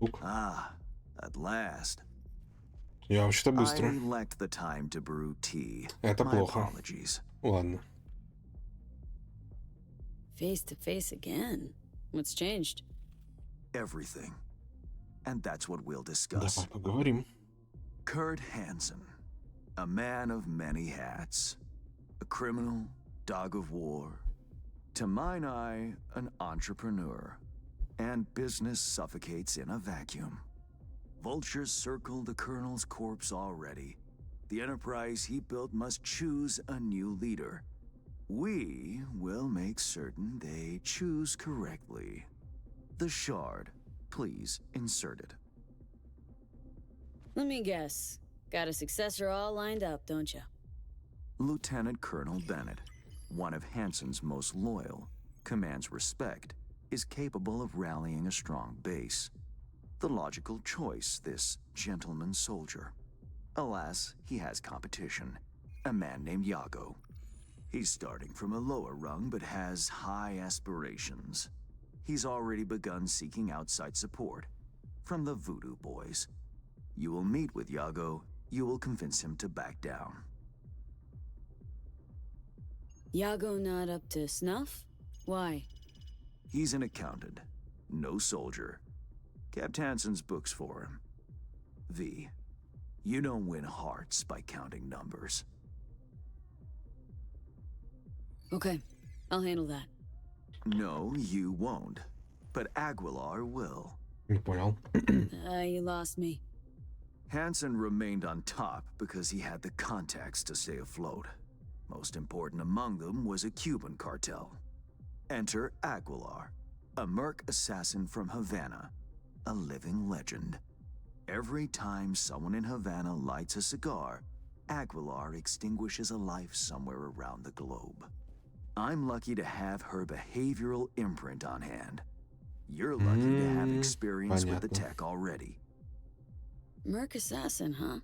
Ук. Ah, at last. Я вообще-то I быстро. lacked the time to brew tea. Это My плохо. apologies. Ладно. Face to face again. What's changed? Everything. And that's what we'll Давай discuss. поговорим. Kurt Hansen, a man of many hats. A criminal, dog of war. To mine eye, an entrepreneur. And business suffocates in a vacuum. Vultures circle the Colonel's corpse already. The enterprise he built must choose a new leader. We will make certain they choose correctly. The Shard, please insert it. Let me guess. Got a successor all lined up, don't you? Lieutenant Colonel Bennett, one of Hansen's most loyal, commands respect, is capable of rallying a strong base. The logical choice, this gentleman soldier. Alas, he has competition, a man named Yago. He's starting from a lower rung but has high aspirations. He's already begun seeking outside support from the Voodoo Boys. You will meet with Yago, you will convince him to back down. Yago not up to snuff? Why? He's an accountant, no soldier. Kept Hansen's books for him. V, you don't win hearts by counting numbers. Okay, I'll handle that. No, you won't. But Aguilar will. Не понял. You lost me. Hansen remained on top because he had the contacts to stay afloat. Most important among them was a Cuban cartel. Enter Aguilar, a merc assassin from Havana, a living legend. Every time someone in Havana lights a cigar, Aguilar extinguishes a life somewhere around the globe. I'm lucky to have her behavioral imprint on hand. You're lucky to have experience with the Понятно. tech already. Merc assassin, huh?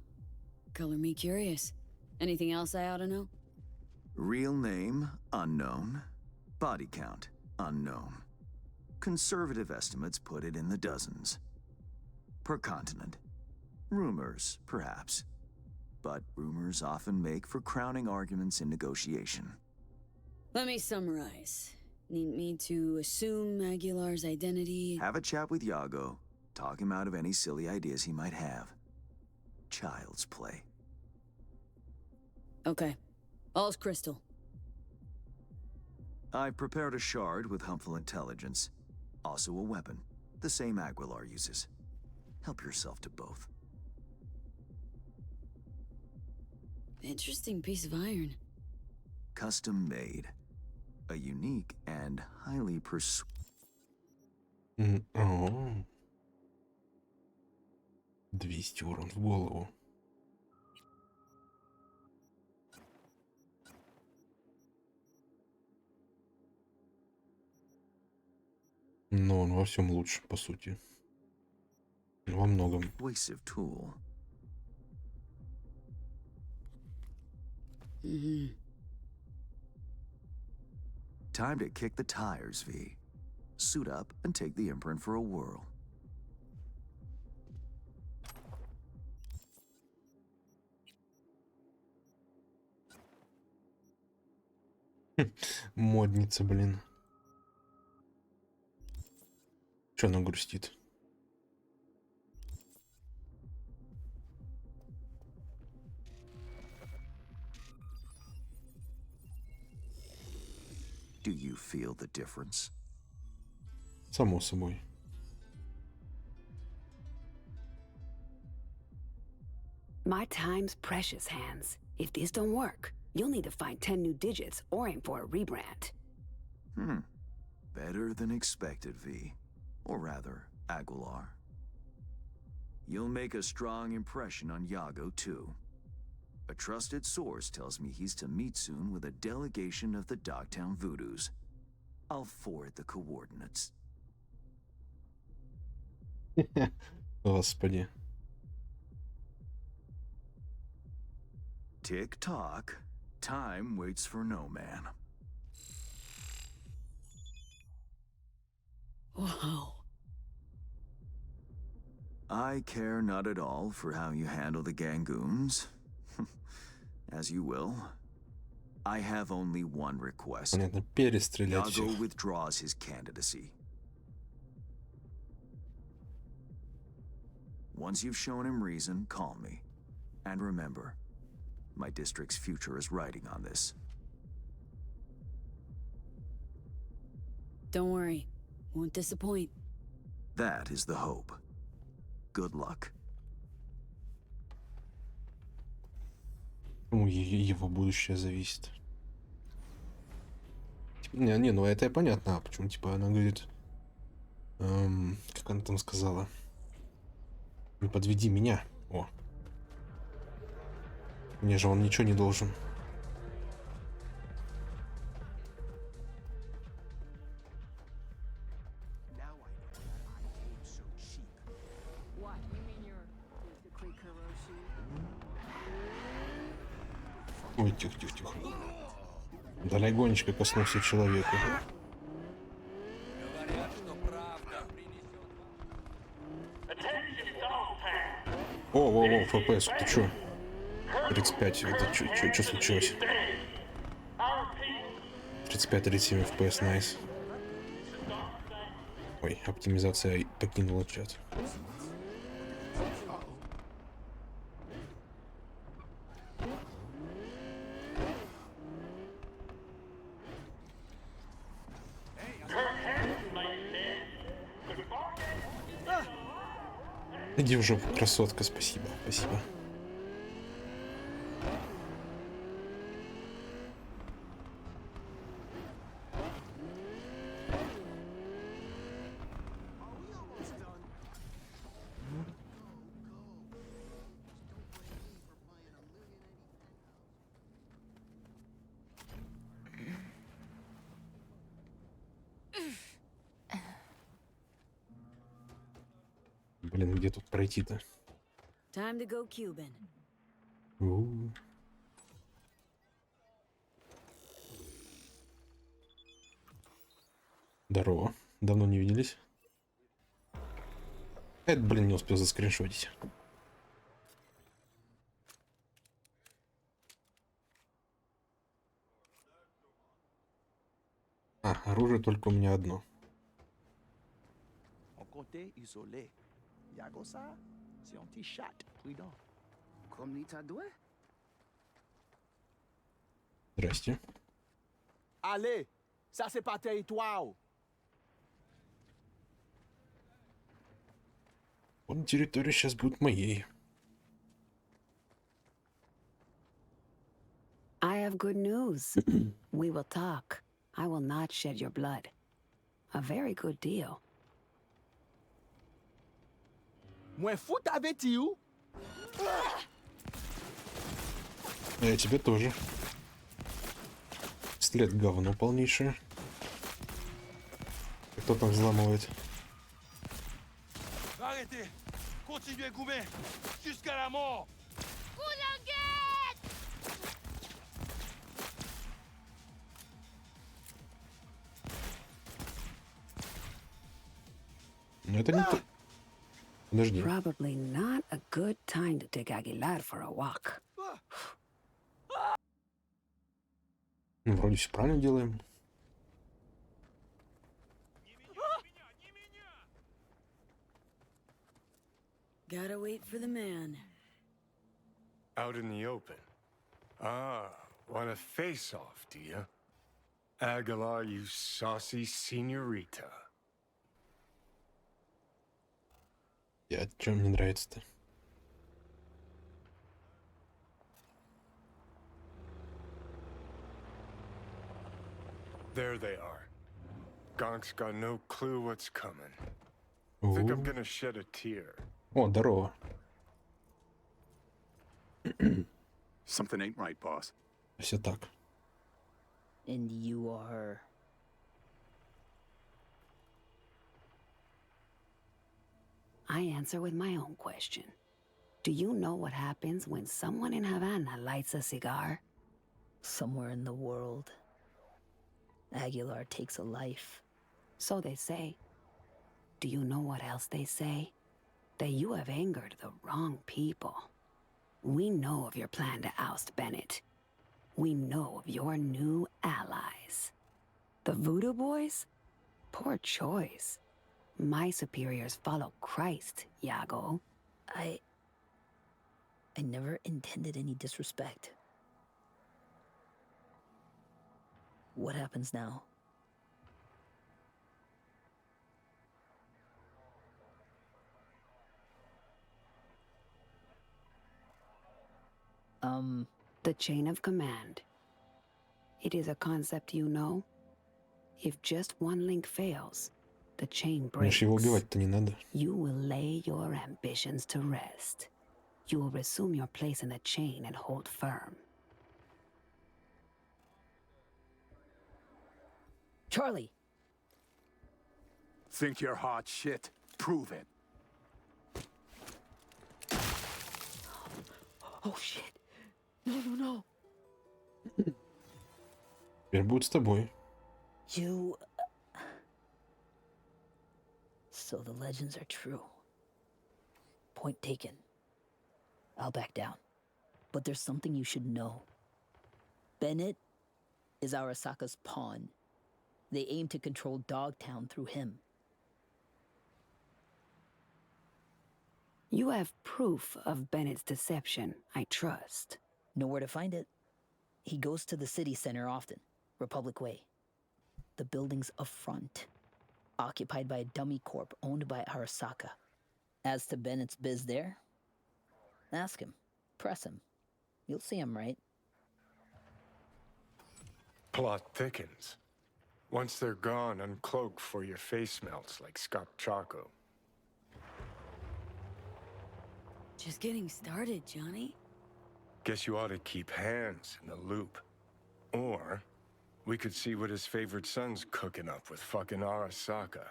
Color me curious. Anything else I ought to know? Real name, unknown. Body count, unknown. Conservative estimates put it in the dozens. Per continent. Rumors, perhaps. But rumors often make for crowning arguments in negotiation. Let me summarize. Need me to assume Aguilar's identity? Have a chat with Yago. Talk him out of any silly ideas he might have. Child's play. Okay. All's crystal. I've prepared a shard with helpful intelligence. Also a weapon, the same Aguilar uses. Help yourself to both. Interesting piece of iron. Custom made. A unique and highly О. 200 урон в голову. Но он во всем лучше, по сути. Во многом. persuasive tool. Time to kick the tires, V. Suit up and take the imprint for a whirl. Модница, блин. Че она грустит? Do you feel the difference? Само собой. My time's precious, Hans. If this don't work, you'll need to find 10 new digits or aim for a rebrand. Better than expected, V. Or rather, Aguilar. You'll make a strong impression on Yago, too. A trusted source tells me he's to meet soon with a delegation of the Dogtown Voodoos. I'll forward the coordinates. Господи. Tick-tock. Time waits for no man. Whoa. I care not at all for how you handle the Gangoons. As you will. I have only one request. Понятно, перестрелять Yago всех. withdraws his candidacy. Once you've shown him reason, call me. And remember, my district's future is riding on this. Don't worry. Won't disappoint. That is the hope. Good luck. Его будущее зависит. Не, ну это понятно. А почему, типа, она говорит... как она там сказала? Не подведи меня. О. Мне же он ничего не должен. What? You mean you're basically Хороший? Ой, тихо. Да легонечко коснулся человека. О, ФПС, ты чё? 35, это чё случилось? 35-37 FPS, найс. Ой, оптимизация покинула чат. Иди в жопу, красотка, спасибо. Блин, где тут пройти-то? Time to go Cuban. У-у-у. Здорово. Давно не виделись. Это, блин, не успел заскриншотить. Оружие только у меня одно. On comptait isolé. Yago ça, c'est un petit chat, prudent. Comme ni doué? Здрасте. Allez, ça c'est pas territoire. Вот территория сейчас будет моей. I have good news. We will talk. I will not shed your blood. A very good deal. Moins fou avec you. Я тебе тоже. След говно полнейшее. Кто там взламывает? Arrêtez! Continuez, Goumet! Jusqu'à la mort! Ну это не то. Подожди. Probably not a good time to take Aguilar for a walk. Ну, вроде все правильно делаем. Gotta wait for the man. Out in the open. Ah, want a face-off, do you? Aguilar, you saucy senorita. Чем мне нравится-то? There they are. Gonk's got no clue what's coming. Think I'm gonna shed a tear. О, здорово. Something ain't right, boss. Все так. And you are... I answer with my own question. Do you know what happens when someone in Havana lights a cigar? somewhere in the world. Aguilar takes a life. So they say. Do you know what else they say? that you have angered the wrong people. We know of your plan to oust Bennett. We know of your new allies. The Voodoo Boys? Poor choice. My superiors follow Christ, Yago. I never intended any disrespect. What happens now? The chain of command. It is a concept you know? If just one link fails, the chain breaks. Его убивать-то не надо. You will lay your ambitions to rest. You will resume your place in the chain and hold firm. Charlie! Think you're hot shit? Prove it. Oh shit! No. Теперь будет с тобой. You... So the legends are true. Point taken. I'll back down. But there's something you should know. Bennett is Arasaka's pawn. They aim to control Dogtown through him. You have proof of Bennett's deception, I trust. Know where to find it? He goes to the city center often, Republic Way. The building's a front, occupied by a dummy corp owned by Arasaka. As to Bennett's biz there, ask him, press him. You'll see him right. Plot thickens. Once they're gone, uncloak for your face melts like Scott Chaco. Just getting started, Johnny. Guess you ought to keep hands in the loop. Or we could see what his favorite son's cooking up with fucking Arasaka.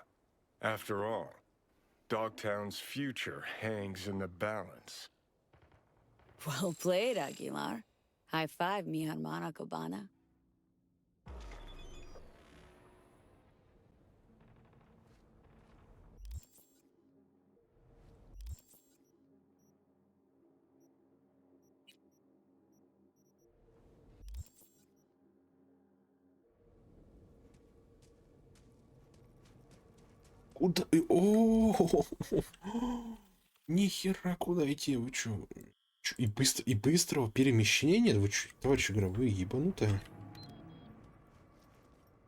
After all, Dogtown's future hangs in the balance. Well played, Aguilar. High five, mi hermana Cubana. Куда? О, нихера, куда идти? Вы чё? И быстрого перемещения? Вы чё, товарищ игровые, ебанутые?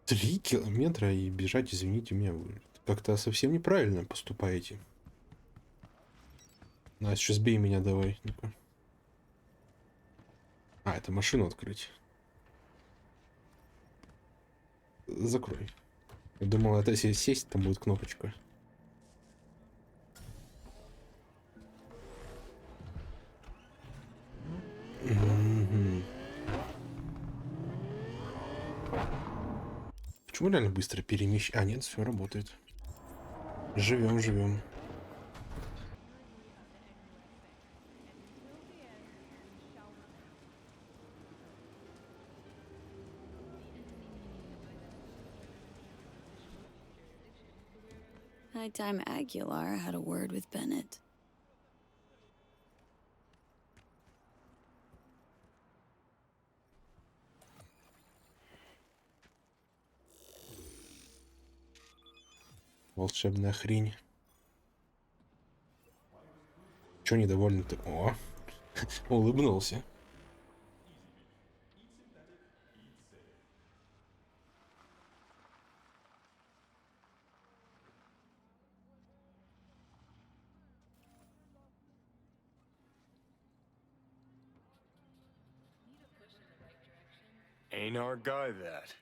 3 километра и бежать, извините меня, вы как-то совсем неправильно поступаете. На, сейчас бей меня давай. Ну-ка. А, это машину открыть. Закрой. Я думал, это если сесть, там будет кнопочка. Почему реально быстро перемещать? А, нет, все работает. Живем. High time Aguilar had a word with Bennett. Волшебная хрень. Чё недовольный-то? О, улыбнулся. Ain't our guy that.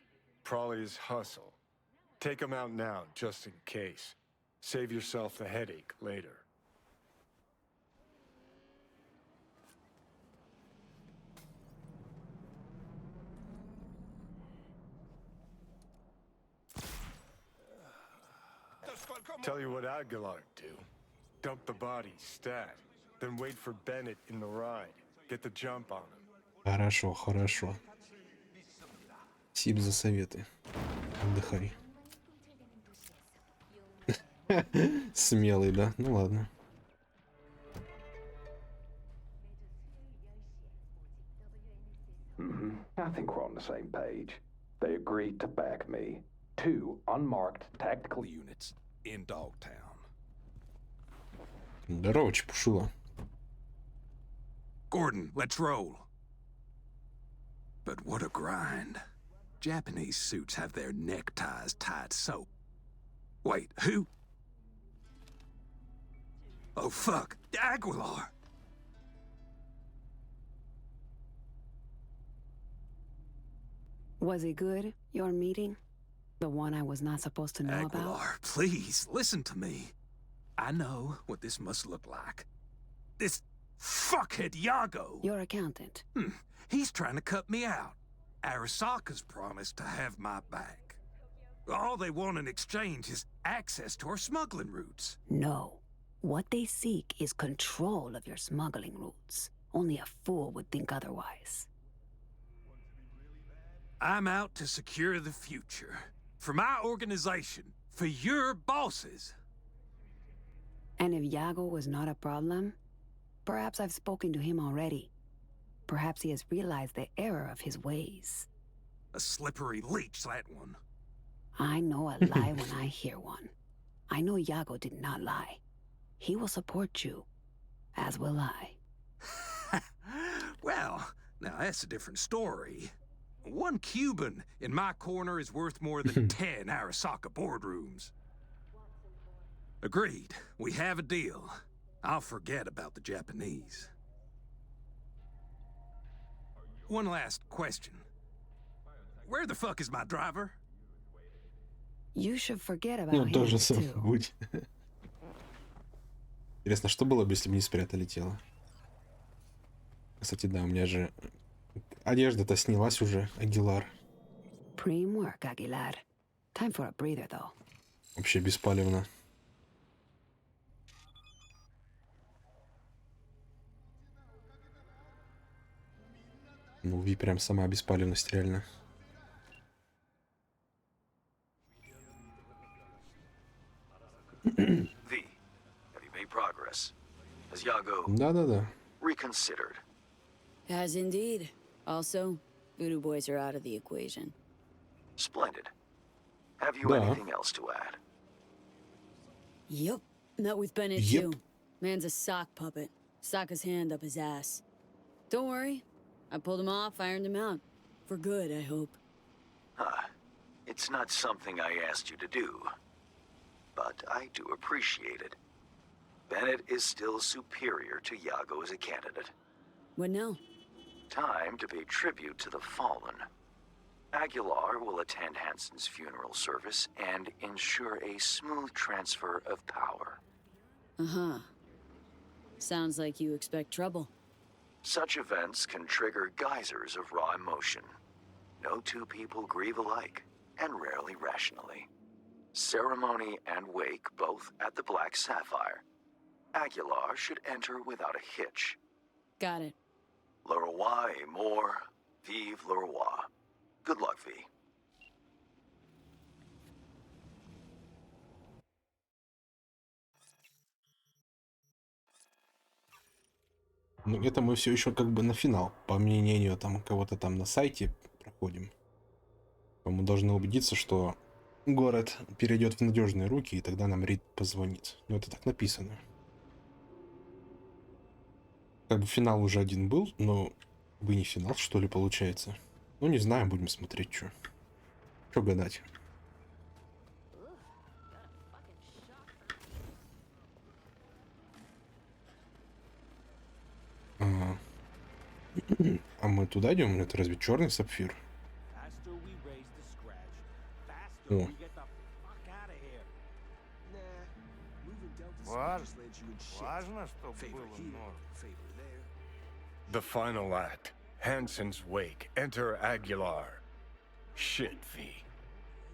Probably his hustle. Take him out now, just in case. Save yourself the headache later. Tell you what Aguilar'd do. Dump the body, stat. Then wait for Bennett in the ride. Get the jump on him. Хорошо. Спасибо за советы. Отдыхай. Смелый, да? Ну ладно. I think we're on the same page. They agreed to back me. 2 unmarked tactical units in Dogtown. Здорово, чепушила. Gordon, let's roll. But what a grind. Japanese suits have their neckties tied so. Wait, who? Oh, fuck. Aguilar. Was it good, your meeting? The one I was not supposed to know about? Aguilar, please, listen to me. I know what this must look like. This fuckhead Yago. Your accountant. He's trying to cut me out. Arasaka's promised to have my back. All they want in exchange is access to our smuggling routes. No. What they seek is control of your smuggling routes. Only a fool would think otherwise. I'm out to secure the future. For my organization. For your bosses. And if Yago was not a problem, perhaps I've spoken to him already. Perhaps he has realized the error of his ways. A slippery leech, that one. I know a lie when I hear one. I know Yago did not lie. He will support you, as will I. Well, now that's a different story. 1 Cuban in my corner is worth more than 10 Arasaka boardrooms. Agreed. We have a deal. I'll forget about the Japanese. One last question. Where the fuck is my driver? You should forget about Ну, him тоже too. забудь. Интересно, что было бы, если бы не спрятали тело? Кстати, да, у меня же одежда-то снялась уже, Агилар. Prim work, Aguilar. Time for a breather, though. Вообще беспалевно. Ну, Ви прям сама беспалевность, реально. V, have you made progress? Has Yago Да-да-да. reconsidered? Has indeed. Also, voodoo boys are out of the equation. Splendid. Have you Да. anything else to add? Yep. Met with Bennett Yep. too. Man's a sock puppet. Sock his hand up his ass. Don't worry. I pulled him off, ironed him out. For good, I hope. It's not something I asked you to do, but I do appreciate it. Bennett is still superior to Yago as a candidate. What now? Time to pay tribute to the fallen. Aguilar will attend Hansen's funeral service and ensure a smooth transfer of power. Uh-huh. Sounds like you expect trouble. Such events can trigger geysers of raw emotion. No 2 people grieve alike, and rarely rationally. Ceremony and wake both at the Black Sapphire. Aguilar should enter without a hitch. Got it. Le roi est mort, vive le roi. Good luck, V. Ну, это мы все еще как бы на финал. По мнению там кого-то там на сайте проходим. Мы должны убедиться, что город перейдет в надежные руки, и тогда нам Рид позвонит. Ну, это так написано. Как бы финал уже один был, но бы не финал, что ли, получается. Ну, не знаю, будем смотреть, что. Что гадать. А мы туда идем? Это разве черный сапфир? О, Важно, чтобы было норм. The final act. Hansen's wake. Enter Aguilar. Shit, V.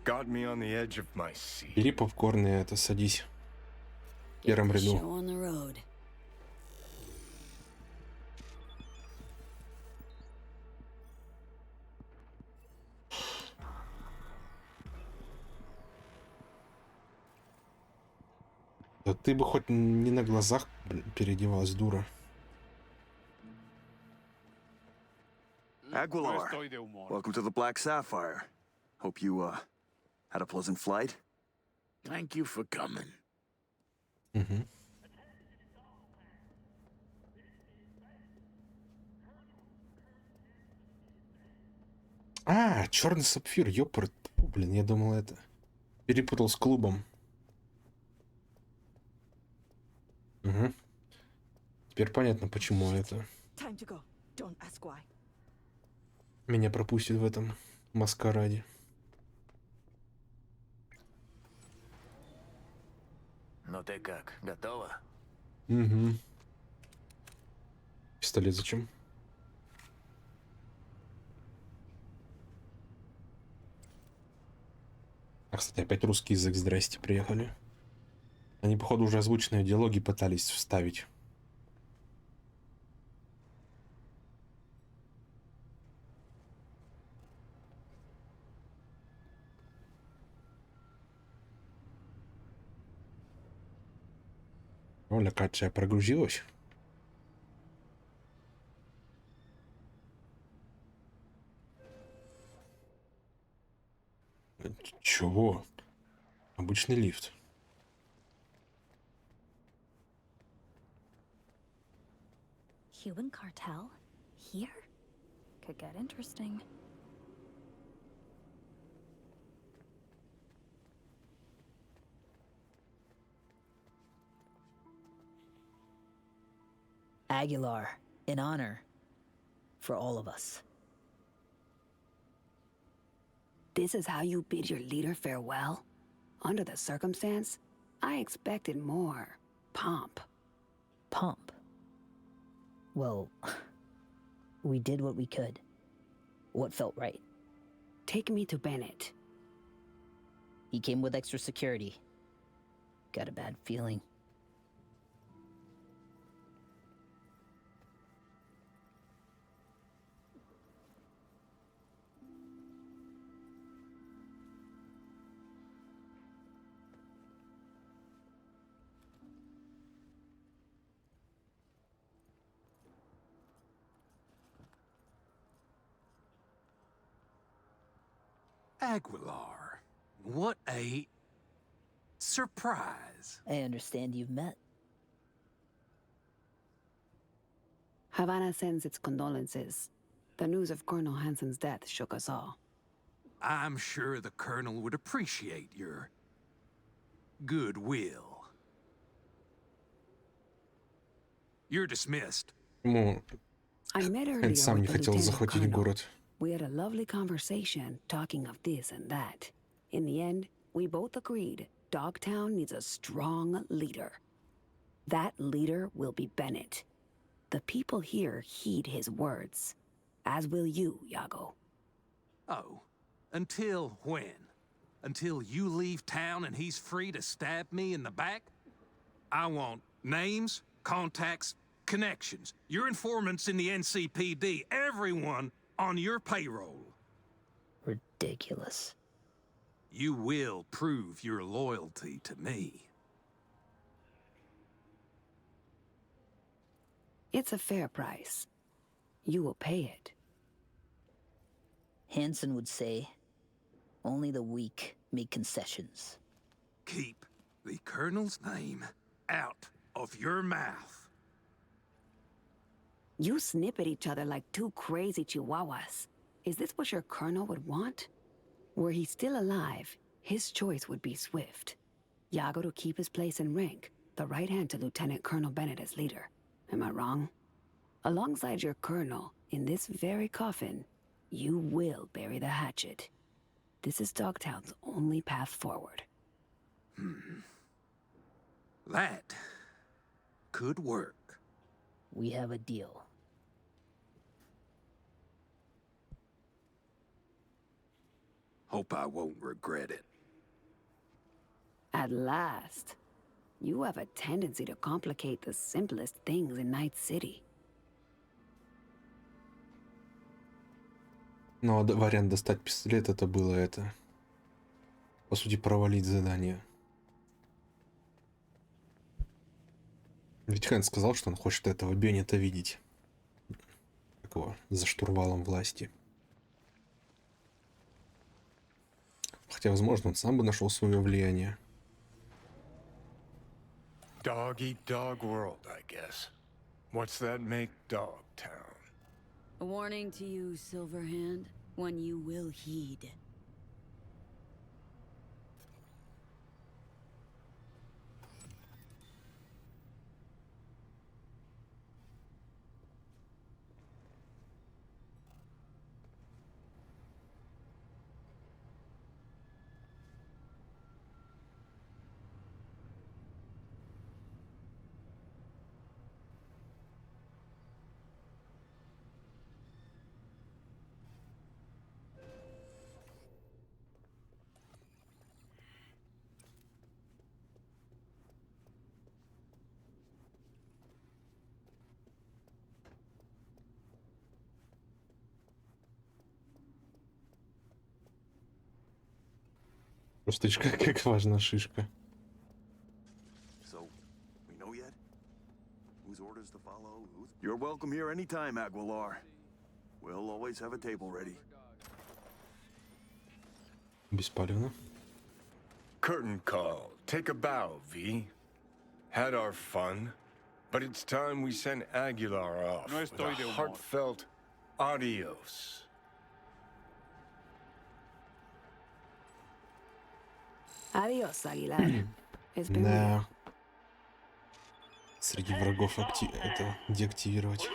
Got me on the edge of my seat. бери попкорн и это, садись. В Get первом the ряду. show on the road. Да ты бы хоть не на глазах, блин, переодевалась, дура. Aguilar, welcome to the Black Sapphire. Hope you, had a pleasant flight. Thank you for coming. Угу. А, черный сапфир, ёпрт. Блин, я думал это. Перепутал с клубом. Угу. Теперь понятно, почему это. Меня пропустят в этом маскараде. Ну ты как, готова? Угу. Пистолет зачем? А, кстати, опять русский язык, здрасте, приехали. Они, походу, уже озвученные диалоги пытались вставить. Оля, Катя прогрузилась. Чего? Обычный лифт. Human cartel? Here? Could get interesting. Aguilar, in honor. For all of us. This is how you bid your leader farewell? Under the circumstance, I expected more pomp. Pomp. Well, we did what we could. What felt right. Take me to Bennett. He came with extra security. Got a bad feeling. Aguilar, what a surprise. I understand you've met. Havana sends its condolences. The news of Colonel Hansen's death shook us all. I'm sure the Colonel would appreciate your goodwill. You're dismissed. Ну, I met earlier Хэн сам with не the хотел lieutenant захватить colonel. город. We had a lovely conversation talking of this and that. In the end, we both agreed Dogtown needs a strong leader. That leader will be Bennett. The people here heed his words, as will you, Iago. Oh, until when? Until you leave town and he's free to stab me in the back? I want names, contacts, connections, your informants in the NCPD, everyone on your payroll. Ridiculous. You will prove your loyalty to me. It's a fair price. You will pay it. Hansen would say, only the weak make concessions. Keep the Colonel's name out of your mouth. You snip at each other like two crazy chihuahuas. Is this what your colonel would want? Were he still alive, his choice would be swift. Iago to keep his place in rank, the right hand to Lieutenant Colonel Bennett as leader. Am I wrong? Alongside your colonel, in this very coffin, you will bury the hatchet. This is Dogtown's only path forward. That could work. We have a deal. Hope I won't regret it. At last. You have a tendency to complicate the simplest things in Night City. Ну, а вариант достать пистолет, это было это. По сути, провалить задание. Ведь Хэн сказал, что он хочет этого Беннета видеть. Как его за штурвалом власти. Хотя, возможно, он сам бы нашел свое влияние. Dog eat dog world, I guess. What's that make Dogtown? A warning to you, Silverhand, one you will heed. Просто как важна шишка. So, we know yet? Whose orders to follow? You're welcome here anytime, Aguilar. We'll always have a table ready. Беспалевно. Curtain call. Take a bow, V. Had our fun, but it's time we send Aguilar off No with estoy a de humor. heartfelt adios. Adios, Aguilar. It's been real. Да. Среди врагов это деактивировать.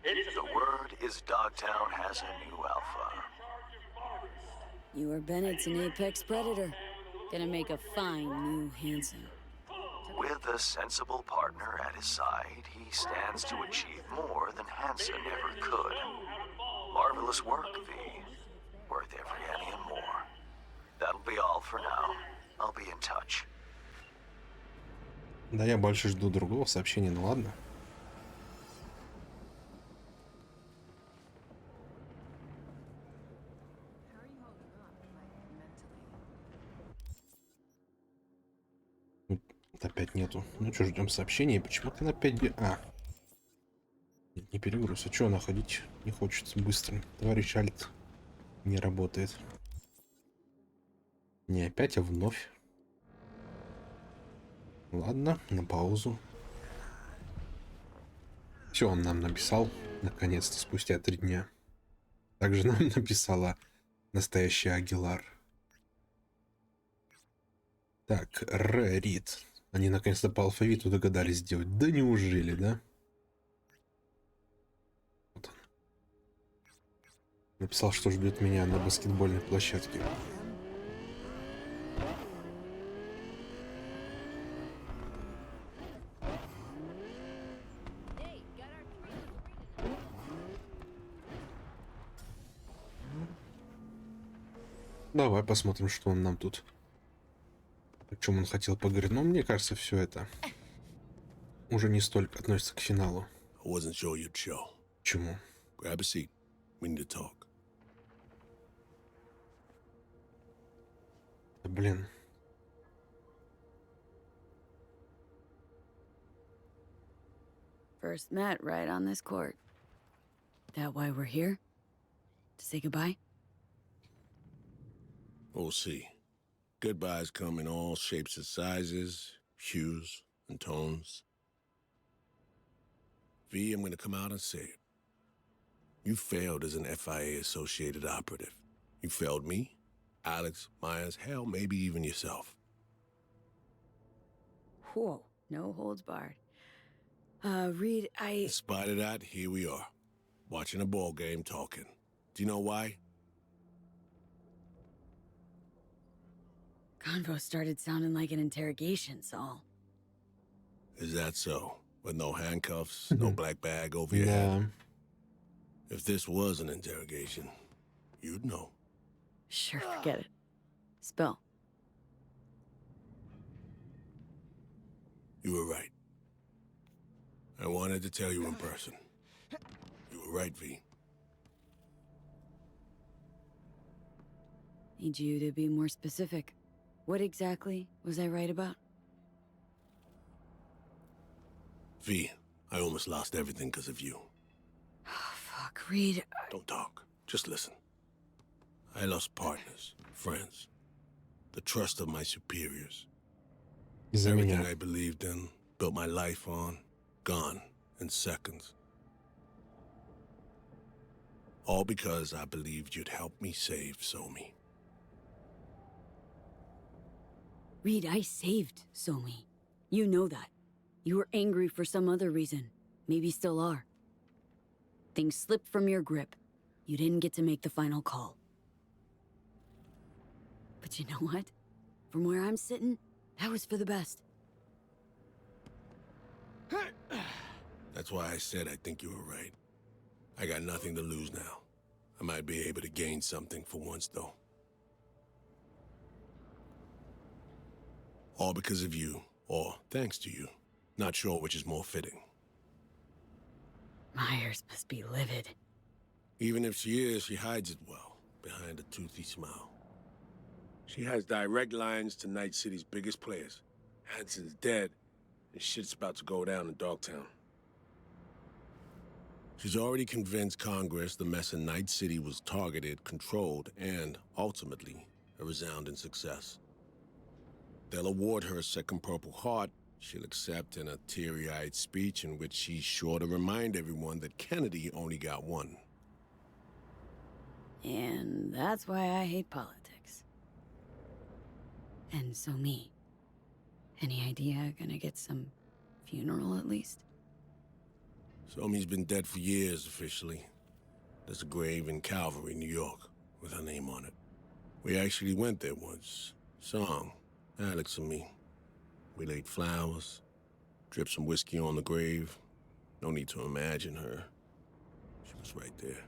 The word is Dogtown has a new alpha. You are Bennett's an apex predator. Gonna make a fine new Hanson. With a sensible partner at his side, he stands to achieve more than Hansen ever could. Marvelous work, V. Worth every penny and more. That'll be all for now. I'll be in touch. Да, я больше жду другого сообщения, ну ладно. Опять нету. Ну что, ждем сообщения. Почему-то на 5 Нет, не перегруз. А что находить не хочется быстро. Товарищ Альт не работает. Не опять, а вновь. Ладно, на паузу. Все, он нам написал. Наконец-то, спустя 3 дня. Также нам написала настоящая Агилар. Так, Рид. Они наконец-то по алфавиту догадались сделать. Да неужели, да? Вот он. Написал, что ждет меня на баскетбольной площадке. Давай посмотрим, что он нам тут. О чем он хотел поговорить. Но мне кажется, все это уже не столько относится к финалу. Почему? Grab a seat. We need to talk. Да, блин. First met right on this court. That why we're here? To say goodbye? We'll see. Goodbyes come in all shapes and sizes, hues and tones. V, I'm gonna come out and say it. You failed as an FIA-associated operative. You failed me, Alex, Myers, hell, maybe even yourself. Whoa, no holds barred. Reed, In spite of that, here we are, watching a ball game, talking. Do you know why? Convo started sounding like an interrogation, Saul. Is that so? With no handcuffs, no black bag over your head? If this was an interrogation, you'd know. Sure, forget it. Spill. You were right. I wanted to tell you in person. You were right, V. Need you to be more specific. What exactly was I right about? V, I almost lost everything because of you. Fuck, Reed. Don't talk. Just listen. I lost partners, friends, the trust of my superiors. Из-за Everything меня. I believed in, built my life on, gone in seconds. All because I believed you'd help me save Somi. Reed, I saved Somi. You know that. You were angry for some other reason. Maybe still are. Things slipped from your grip. You didn't get to make the final call. But you know what? From where I'm sitting, that was for the best. That's why I said I think you were right. I got nothing to lose now. I might be able to gain something for once, though. All because of you, or thanks to you. Not sure which is more fitting. Myers must be livid. Even if she is, she hides it well, behind a toothy smile. She has direct lines to Night City's biggest players. Hanson's dead, and shit's about to go down in Dogtown. She's already convinced Congress the mess in Night City was targeted, controlled, and, ultimately, a resounding success. They'll award her a second Purple Heart. She'll accept in a teary-eyed speech in which she's sure to remind everyone that Kennedy only got one. And that's why I hate politics. And so me. Any idea gonna get some funeral at least? Somi's been dead for years, officially. There's a grave in Calvary, New York, with her name on it. We actually went there once. Song, Alex and me. We laid flowers, dripped some whiskey on the grave. No need to imagine her. She was right there.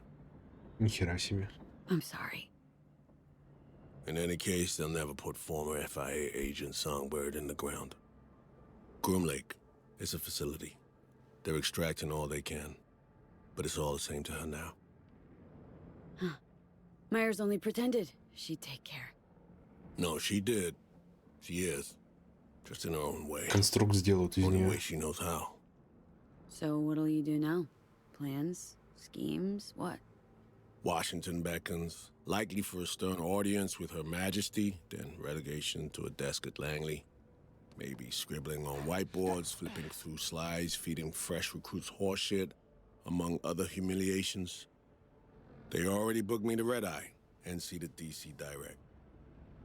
Нихера себе. I'm sorry. In any case, they'll never put former FIA agent Songbird in the ground. Groom Lake is a facility. They're extracting all they can. But it's all the same to her now. Huh. Myers only pretended she'd take care. No, she did. She is. Just in her own way. Конструкт сделают из Only нее. way she knows how. So what'll you do now? Plans? Schemes? What? Washington beckons, likely for a stern audience with Her Majesty, then relegation to a desk at Langley. Maybe scribbling on whiteboards, flipping through slides, feeding fresh recruits horseshit, among other humiliations. They already booked me to Red Eye, NC to DC direct.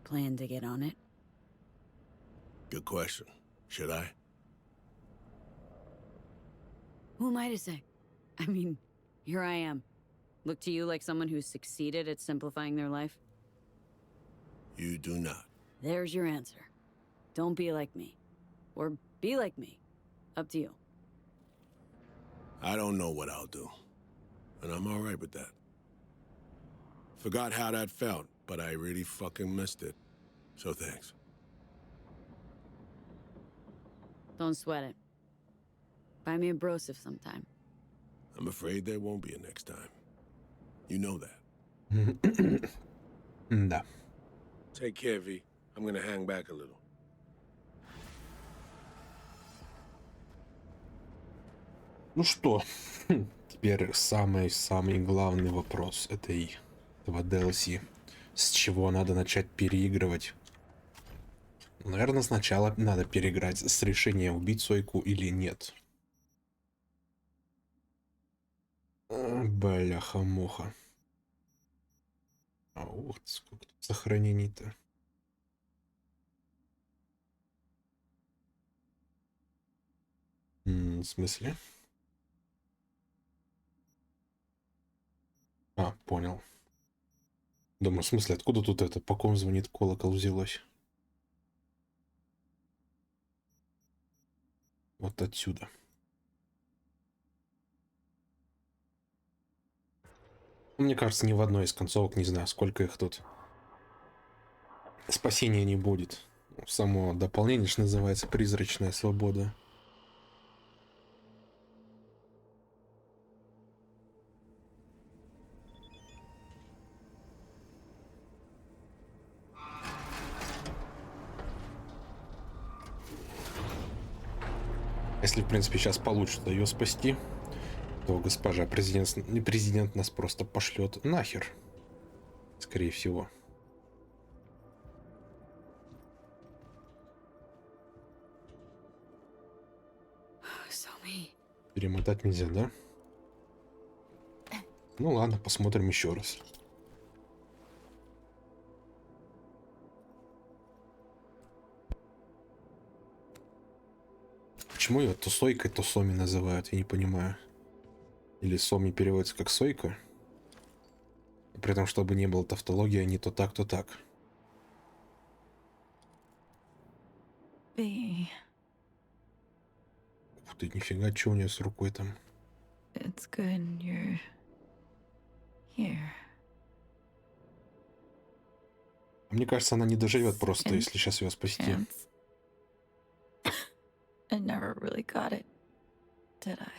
Plan to get on it? Good question. Should I? Who am I to say? I mean, here I am. Look to you like someone who's succeeded at simplifying their life? You do not. There's your answer. Don't be like me. Or be like me. Up to you. I don't know what I'll do. And I'm all right with that. Forgot how that felt, but I really fucking missed it. So thanks. Don't sweat it. Buy me a brosif sometime. I'm afraid there won't be a next time. You know that. Да. Take care, V. I'm gonna hang back a little. Ну что, теперь самый главный вопрос этого DLC. С чего надо начать переигрывать? Наверное, сначала надо переиграть с решения убить Сойку или нет. Бляха-муха. А ух, сколько тут сохранений-то. В смысле? А, понял. Думаю, в смысле, откуда тут это? По ком звонит колокол взялось? Вот отсюда. Мне кажется, ни в одной из концовок, не знаю, сколько их тут. Спасения не будет. Само дополнение, что называется, призрачная свобода. Если, в принципе, сейчас получится ее спасти, то госпожа президент нас просто пошлет нахер. Скорее всего. Перемотать нельзя, да? Ну ладно, посмотрим еще раз. Почему ее то Сойкой, то Соми называют, я не понимаю. Или Соми переводится как Сойка. При этом, чтобы не было тавтологии, они то так, то так. B. Ух ты, нифига, что у нее с рукой там. It's good you're here. Мне кажется, она не доживет просто, если сейчас ее спасти. Chance. I never really got it, did I?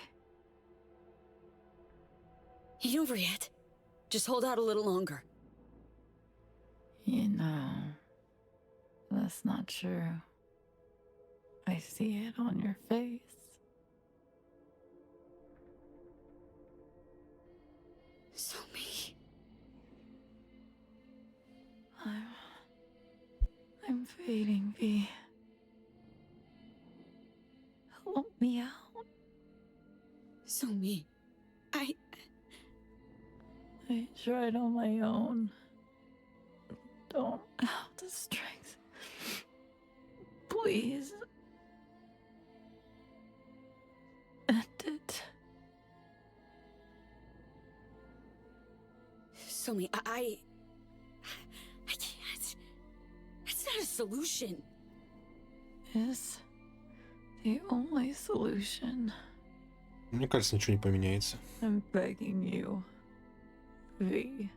Ain't over yet. Just hold out a little longer. You know, that's not true. I see it on your face. So me. I'm fading, V. Help me out. So me. I tried on my own. Don't have the strength. Please. End it. So me. I can't. That's not a solution. Is the only solution. Мне кажется, ничего не поменяется. I'm begging you, V.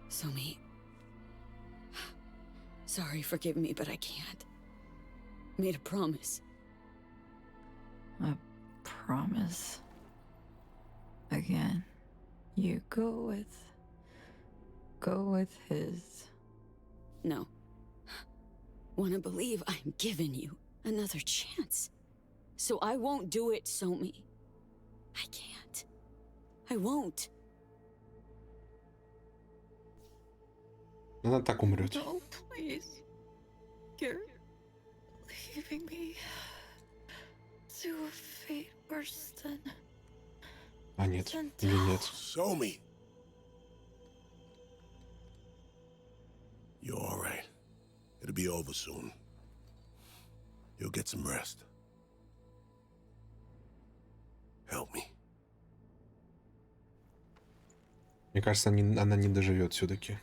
So me. Sorry, forgive me, but I can't. Made a promise. A promise. Again. You go with his. No. Wanna believe I'm giving you another chance. So I won't do it, Somi. I can't. I won't. Она так умрет. No, please. You're leaving me to a fate worse than. А нет, или нет. Show me. You're all right. It'll be over soon. You'll get some rest. Help me. Мне кажется, она не доживет все-таки.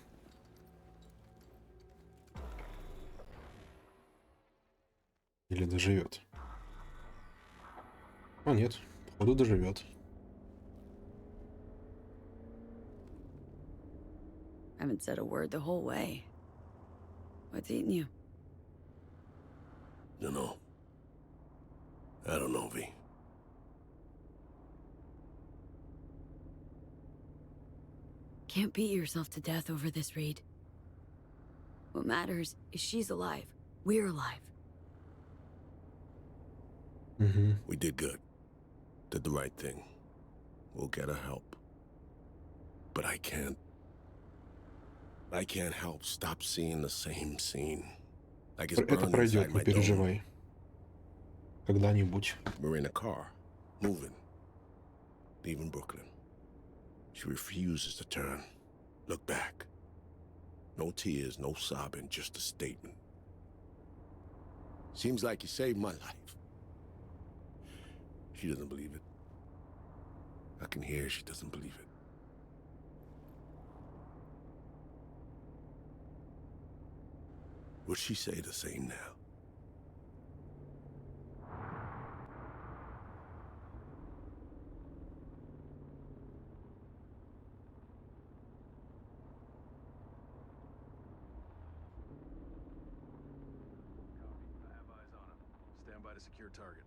Или доживет. О, нет, походу доживет. Haven't said a word the whole way. What's eating you? Dunno. I don't know, V. Can't beat yourself to death over this, Reed. What matters is she's alive. We're alive. Угу. We did good. Did the right thing. We'll get her help. But I can't help stop seeing the same scene. Like it's Это burned пройдет, inside не my dome. переживай. Когда-нибудь. We're in a car, moving, leaving Brooklyn. She refuses to turn, look back. No tears, no sobbing, just a statement. Seems like you saved my life. She doesn't believe it. I can hear she doesn't believe it. Would she say the same now? I have eyes on him. Stand by to secure target.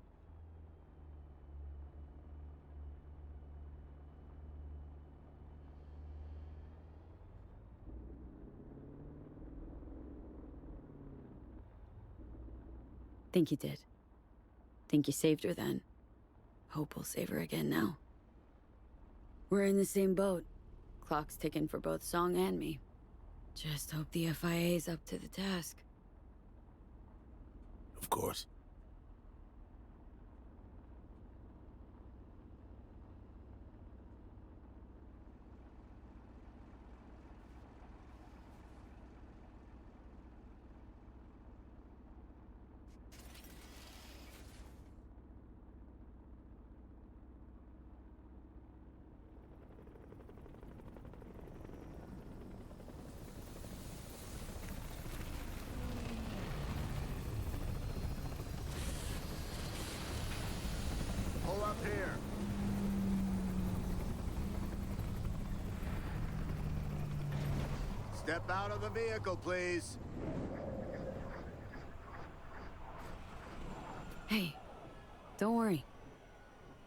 Think you did. Think you saved her then. Hope we'll save her again now. We're in the same boat. Clock's ticking for both Song and me. Just hope the FIA's up to the task. Of course. Pull up here. Step out of the vehicle, please. Hey, don't worry.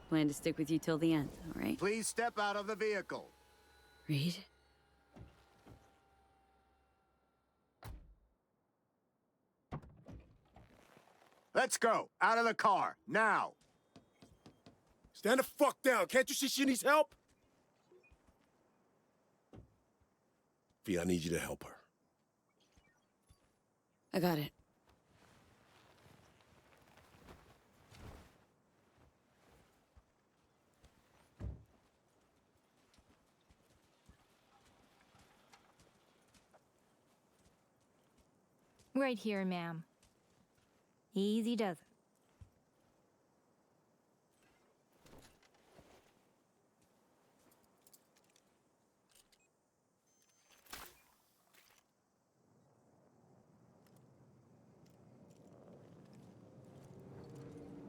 Plan to stick with you till the end, all right? Please step out of the vehicle. Reed? Let's go. Out of the car. Now. Stand the fuck down. Can't you see she needs help? V, I need you to help her. I got it. Right here, ma'am. Easy does it.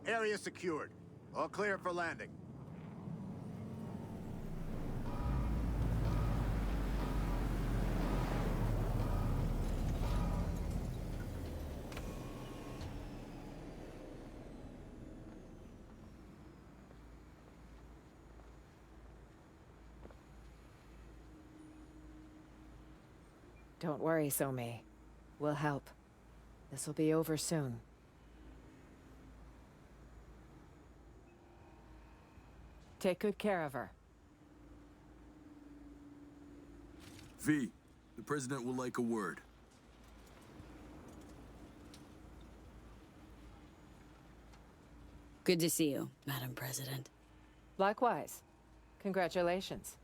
Area secured. All clear for landing. Don't worry, Somi. We'll help. This'll be over soon. Take good care of her. V, the President will like a word. Good to see you, Madam President. Likewise. Congratulations.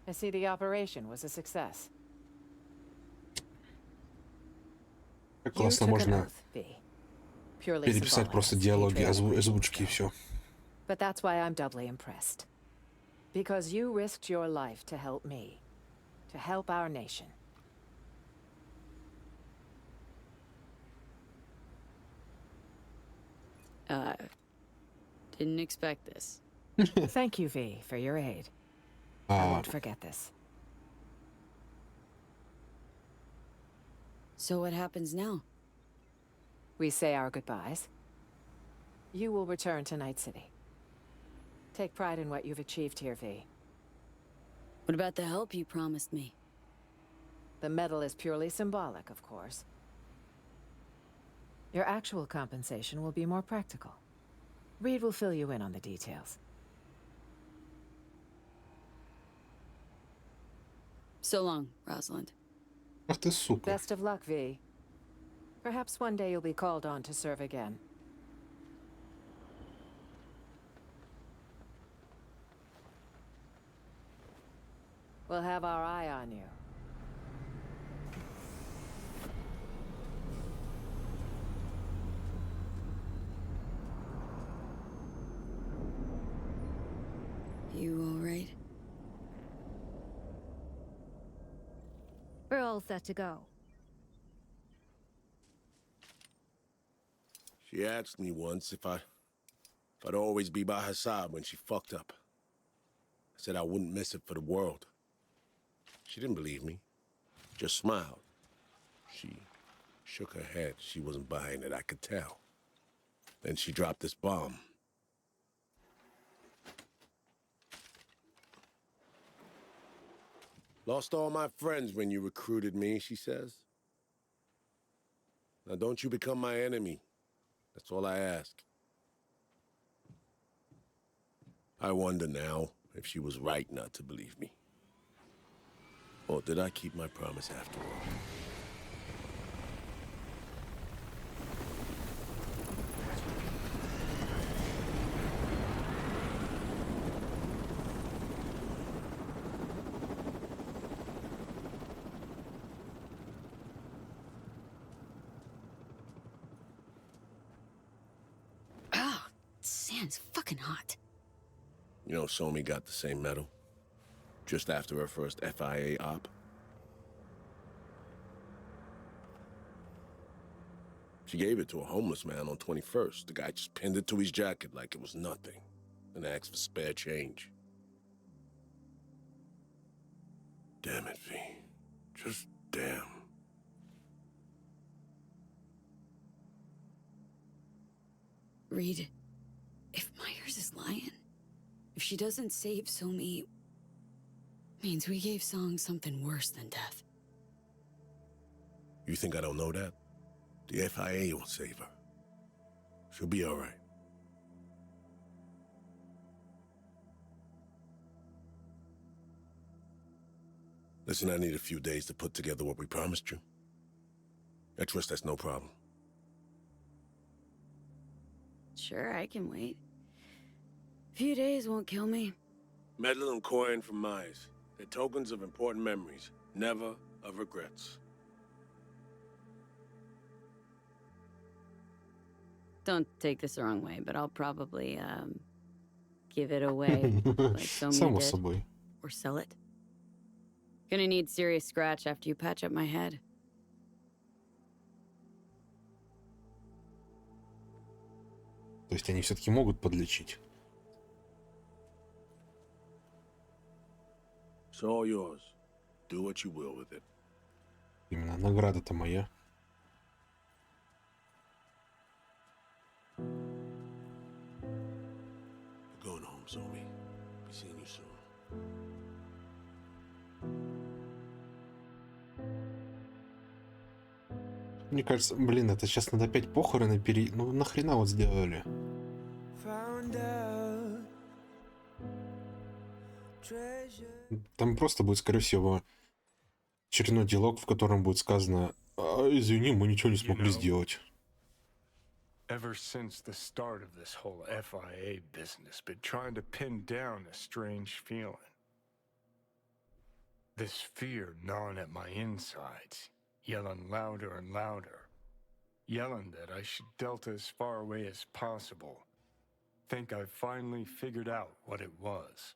I see the operation was a success. Как классно можно Purely переписать symbolic, просто диалоги, озвучки и все. But that's why I'm doubly impressed. Because you risked your life to help me. To help our nation. Didn't expect this. Thank you, V, for your aid. I won't forget this. So what happens now? We say our goodbyes. You will return to Night City. Take pride in what you've achieved here, V. What about the help you promised me? The medal is purely symbolic, of course. Your actual compensation will be more practical. Reed will fill you in on the details. So long, Rosalind. Ах ты сука. Best of luck, V. Perhaps one day you'll be called on to serve again. We'll have our eye on you. You all right? We're all set to go. She asked me once if I'd always be by her side when she fucked up. I said I wouldn't miss it for the world. She didn't believe me. Just smiled. She shook her head. She wasn't buying it, I could tell. Then she dropped this bomb. Lost all my friends when you recruited me, she says. Now don't you become my enemy. That's all I ask. I wonder now if she was right not to believe me. Or did I keep my promise after all? Ah, sand's fucking hot. You know, Somi got the same medal. Just after her first FIA op. She gave it to a homeless man on 21st. The guy just pinned it to his jacket like it was nothing. And asked for spare change. Damn it, V. Just damn. Reed, if Myers is lying, if she doesn't save Somi, means we gave Song something worse than death. You think I don't know that? The FIA will save her. She'll be all right. Listen, I need a few days to put together what we promised you. I trust that's no problem. Sure, I can wait. A few days won't kill me. Medal and coin from Myers. They're tokens of important memories, never of regrets. Don't take this the wrong way, but I'll probably, give it away like Somi Само did. собой. Or sell it. Gonna need serious scratch after you patch up my head. То есть они все-таки могут подлечить. It's all yours. Do what you will with it. Именно награда-то моя. You're going home, Somi. Be seeing you soon. Мне кажется, блин, это сейчас надо опять похороны Ну нахрена вот сделали? Там просто будет, скорее всего, очередной диалог, в котором будет сказано: извини, мы ничего не смогли сделать. Ever since the start of this whole FIA business, been trying to pin down a strange feeling. This fear gnawing at my insides, yelling louder and louder. Yelling that I should delta as far away as possible. Think I've finally figured out what it was.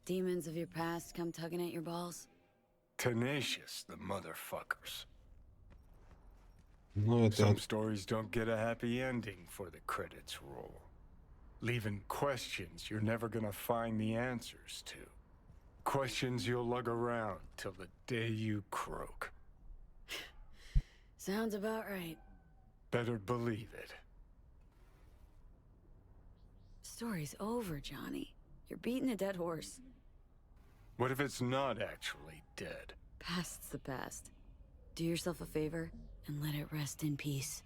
Demons of your past come tugging at your balls? Tenacious, the motherfuckers. Ну, Some stories don't get a happy ending for the credits roll. Leaving questions you're never gonna find the answers to. Questions you'll lug around till the day you croak. Sounds about right. Better believe it. Story's over, Johnny. You're beating a dead horse. What if it's not actually dead? Past's the past. Do yourself a favor and let it rest in peace.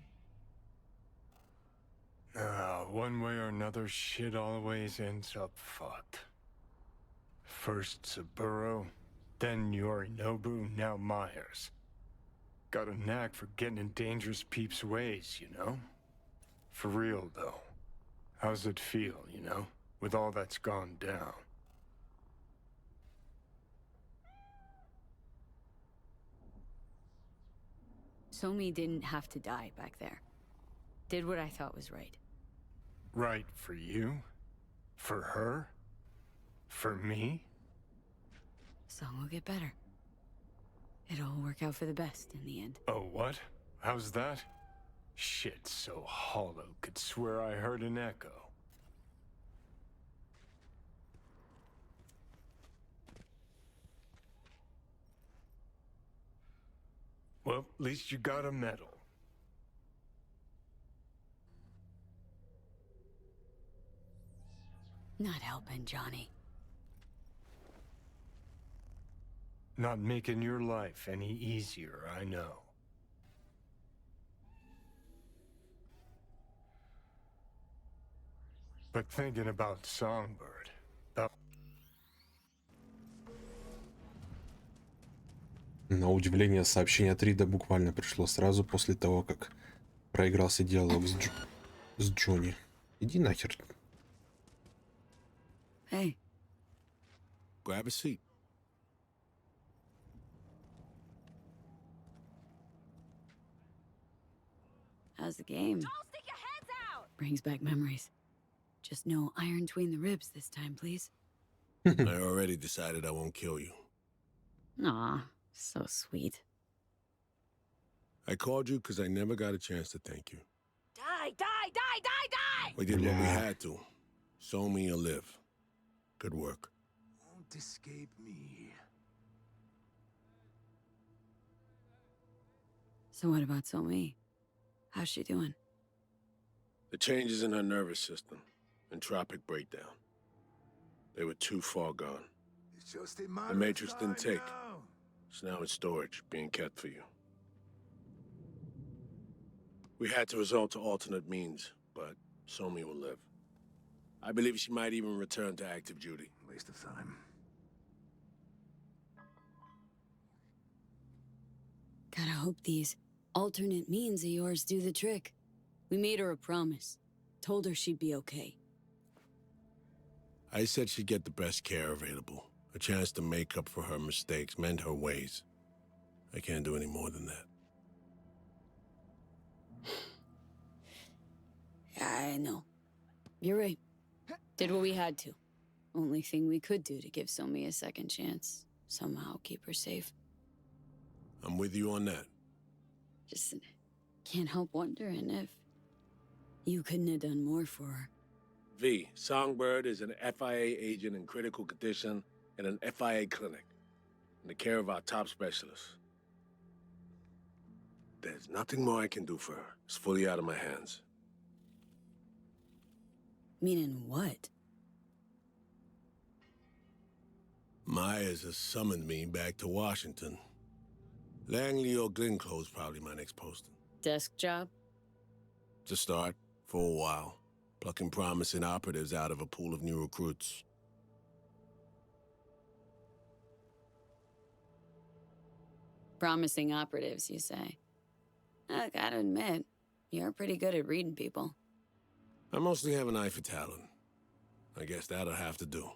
One way or another, shit always ends up fucked. First Saburo, then Yorinobu, now Myers. Got a knack for getting in dangerous peeps' ways, you know? For real, though. How's it feel, you know, with all that's gone down? Somi didn't have to die back there. Did what I thought was right. Right for you? For her? For me? Song will get better. It'll all work out for the best in the end. Oh, what? How's that? Shit so hollow, could swear I heard an echo. Well, at least you got a medal. Not helping, Johnny. Not making your life any easier, I know. But thinking about Songbird, На удивление, сообщение от Рида буквально пришло сразу после того, как проигрался диалог с Джонни. Иди нахер. Hey. Grab a seat. How's the game? Don't stick your heads out! Brings back memories. Just no iron between the ribs this time, please. I already decided I won't kill you. Aw, so sweet. I called you because I never got a chance to thank you. Die, die, die, die, die! We did what we had to. So me or live. Good work. Won't escape me. So what about Somi? How's she doing? The changes in her nervous system. Entropic breakdown. They were too far gone. It's just a The Matrix didn't take. It's now in storage, being kept for you. We had to resort to alternate means, but Somi will live. I believe she might even return to active duty. Waste of time. Gotta hope these alternate means of yours do the trick. We made her a promise. Told her she'd be okay. I said she'd get the best care available. A chance to make up for her mistakes, mend her ways. I can't do any more than that. I know. You're right. Did what we had to. Only thing we could do to give Somi a second chance. Somehow keep her safe. I'm with you on that. Just can't help wondering if you couldn't have done more for her. V, Songbird is an FIA agent in critical condition in an FIA clinic, in the care of our top specialists. There's nothing more I can do for her. It's fully out of my hands. Meaning what? Myers has summoned me back to Washington. Langley or Glenclose probably my next posting. Desk job? To start, for a while. Plucking promising operatives out of a pool of new recruits. Promising operatives, you say? I gotta admit, you're pretty good at reading people. I mostly have an eye for talent. I guess that'll have to do.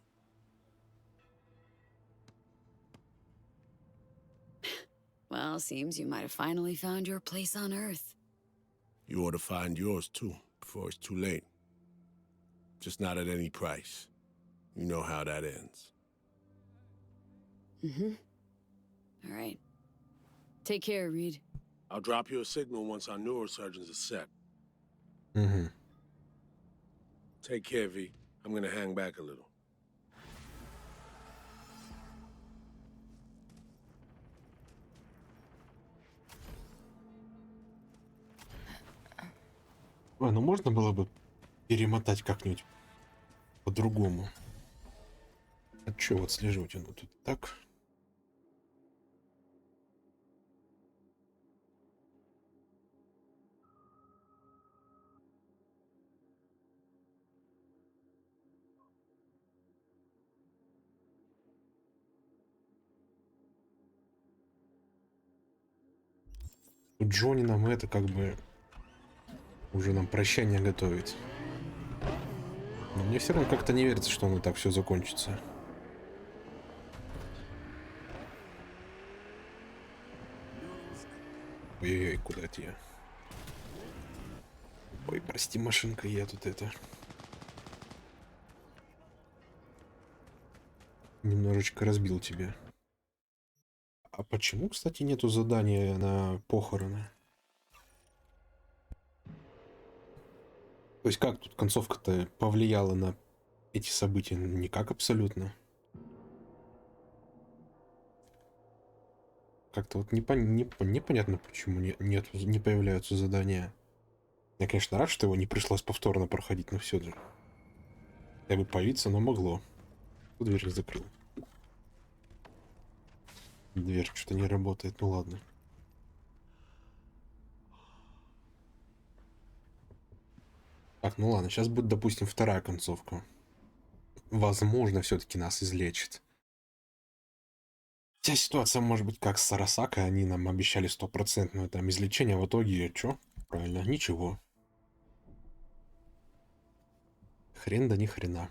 Well, seems you might have finally found your place on Earth. You ought to find yours, too, before it's too late. Just not at any price. You know how that ends. Mm-hmm. All right. Take care, Reed. I'll drop you a signal once our neurosurgeons are set. Mm-hmm. Take care, V. I'm gonna hang back a little. Ой, ну можно было бы перемотать как-нибудь по-другому. А чё вот отслеживать оно тут так? Джонни нам это как бы уже нам прощание готовит. Но мне все равно как-то не верится, что оно так все закончится. Ой-ой-ой, куда это я? Ой, прости, машинка, я тут это... Немножечко разбил тебя. А почему, кстати, нету задания на похороны? То есть как тут концовка-то повлияла на эти события? Никак абсолютно. Как-то вот непонятно, почему не появляются задания. Я, конечно, рад, что его не пришлось повторно проходить, но все же. Я бы появиться, но могло. Дверь закрыл. Дверь что-то не работает, ну ладно. Так, ну ладно, сейчас будет, допустим, вторая концовка. Возможно, все-таки нас излечит. Вся ситуация может быть как с Сарасакой, они нам обещали 100% там излечение, в итоге что? Правильно, ничего. Хрен да ни хрена.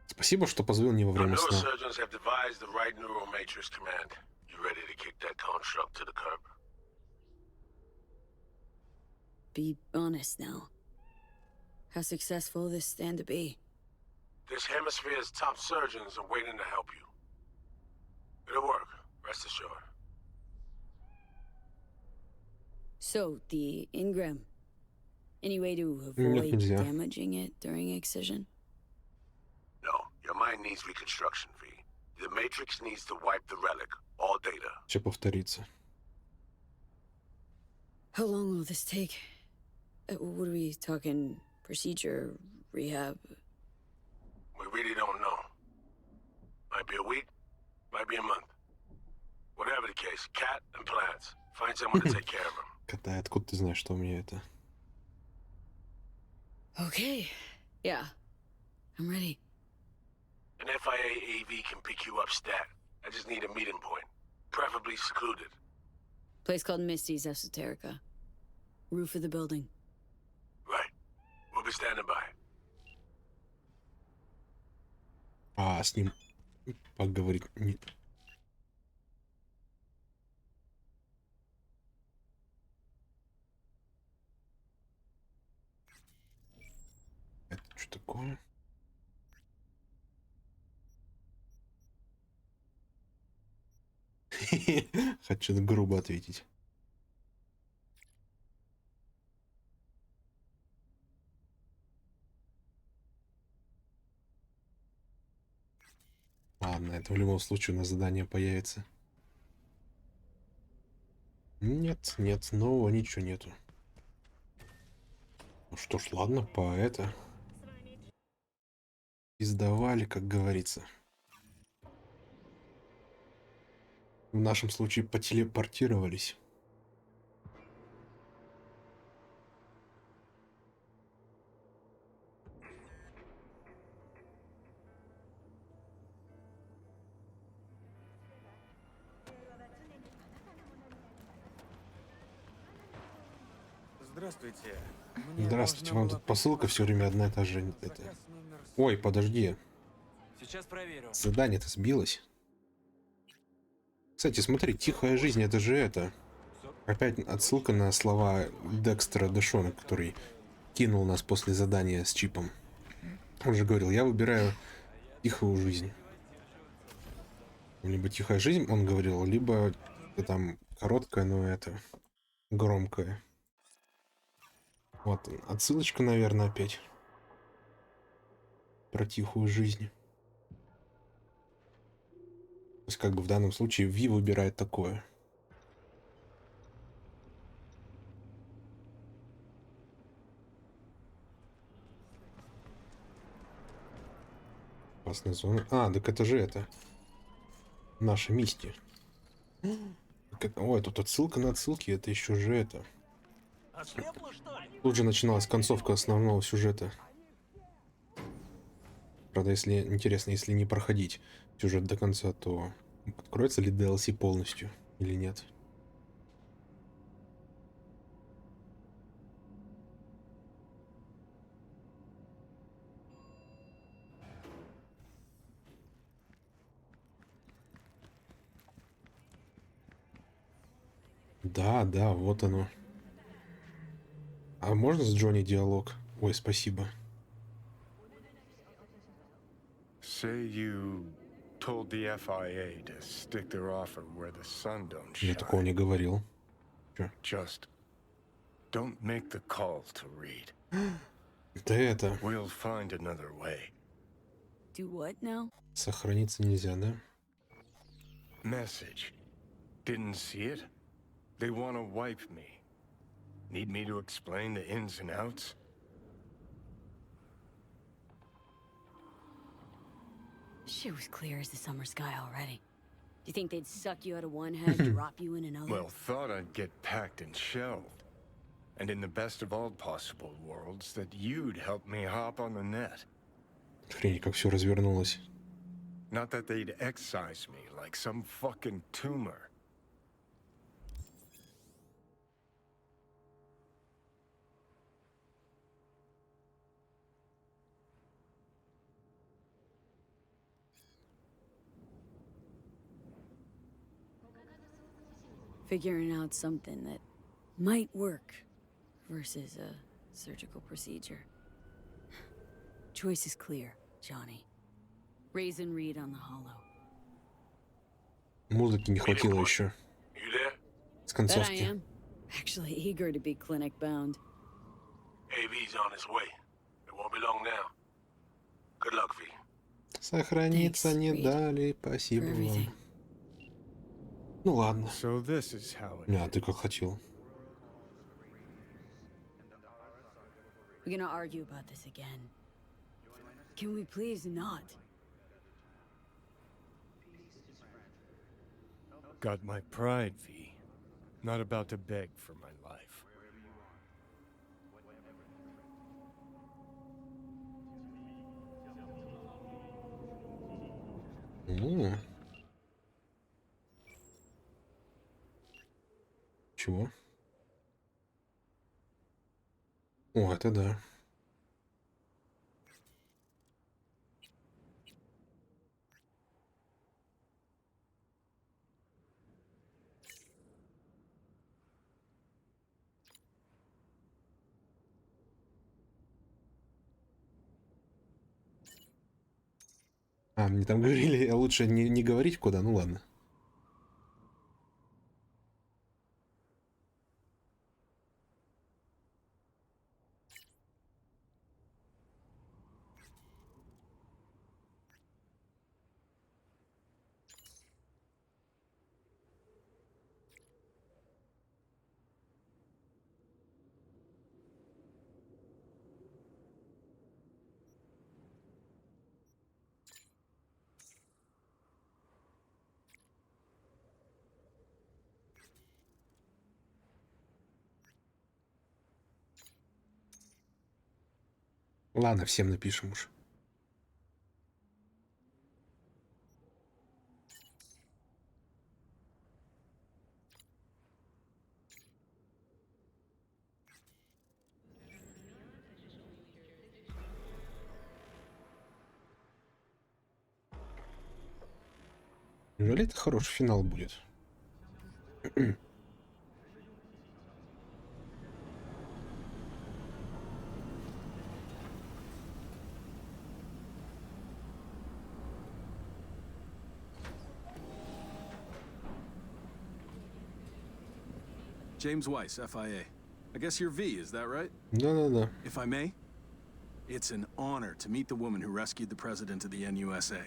Спасибо, что позвонил не во время сна. Be honest now. How successful this stand to be? This hemisphere's top surgeons are waiting to help you. It'll work, rest assured. So, the engram. Any way to Нет, avoid нельзя. damaging it during excision? No, your mind needs reconstruction, V. The Matrix needs to wipe the relic, all data. Все повторится. How long will this take? What are we talking? Procedure, rehab? We really don't know. Might be a week, might be a month. Whatever the case, cat and plants. Find someone to take care of him. Кота, откуда ты знаешь, что у меня это? Okay. Yeah. I'm ready. An FIA AV can pick you up stat. I just need a meeting point. Preferably secluded. Place called Misty's Esoterica. Roof of the building. Right. We'll be standing by. А с ним поговорить не... Это что такое? Хочу грубо ответить. Ладно, это в любом случае на задание появится. Нет, нет, нового ничего нету. Ну что ж, ладно, по это... Издавали, как говорится. В нашем случае потелепортировались. Здравствуйте. Здравствуйте, вам тут посылка все время одна и та же. Это... Ой, подожди. Сейчас проверю. Задание-то сбилось. Кстати, смотри, тихая жизнь, это же это. Опять отсылка на слова Декстера Дэшона, который кинул нас после задания с чипом. Он же говорил, я выбираю тихую жизнь. Либо тихая жизнь, он говорил, либо там короткая, но это громкая. Вот, отсылочка, наверное, опять. Про тихую жизнь. То есть, как бы в данном случае Ви выбирает такое. Опасная зона. А, так это же это. Наша Мисти. Ой, тут отсылка на отсылки, это еще же это. Тут же начиналась концовка основного сюжета. Правда, если интересно, если не проходить сюжет до конца, то откроется ли DLC полностью или нет? Да, да, вот оно. А можно с Джонни диалог? Ой, спасибо. Say you told the FIA to stick their offer where the sun don't shine. Я такого не говорил. Чё? Just don't make the call to read. Да это... We'll find another way. Do what now? Сохраниться нельзя, да? Message. Didn't see it? They want to wipe me. Need me to explain the ins and outs? Shit was clear as the summer sky already. Do you think they'd suck you out of one head, drop you in another? Well, thought I'd get packed and shelved. And in the best of all possible worlds, that you'd help me hop on the net. Хрень, как все развернулось. Not that they'd excise me like some fucking tumor. Figuring out something that might work versus a surgical procedure. Choice is clear, Johnny. Raise and read on the hollow. Музыки не хватило еще. С Bet I концовки. am. Actually eager to be clinic bound. AV's on his way. It won't be long now. Good luck, V. Сохраниться не дали, спасибо вам. Ну ладно. So this is how it Не, ты как хотел. We're gonna argue about this again. Can we please not? Got my pride, V. Not about to beg for my life. Чего? О, это да. А, мне там говорили, лучше не говорить куда, ну ладно. Ладно, всем напишем уж. Неужели это хороший финал будет? James Weiss, FIA. I guess you're V, is that right? Да-да-да. If I may, it's an honor to meet the woman who rescued the president of the NUSA.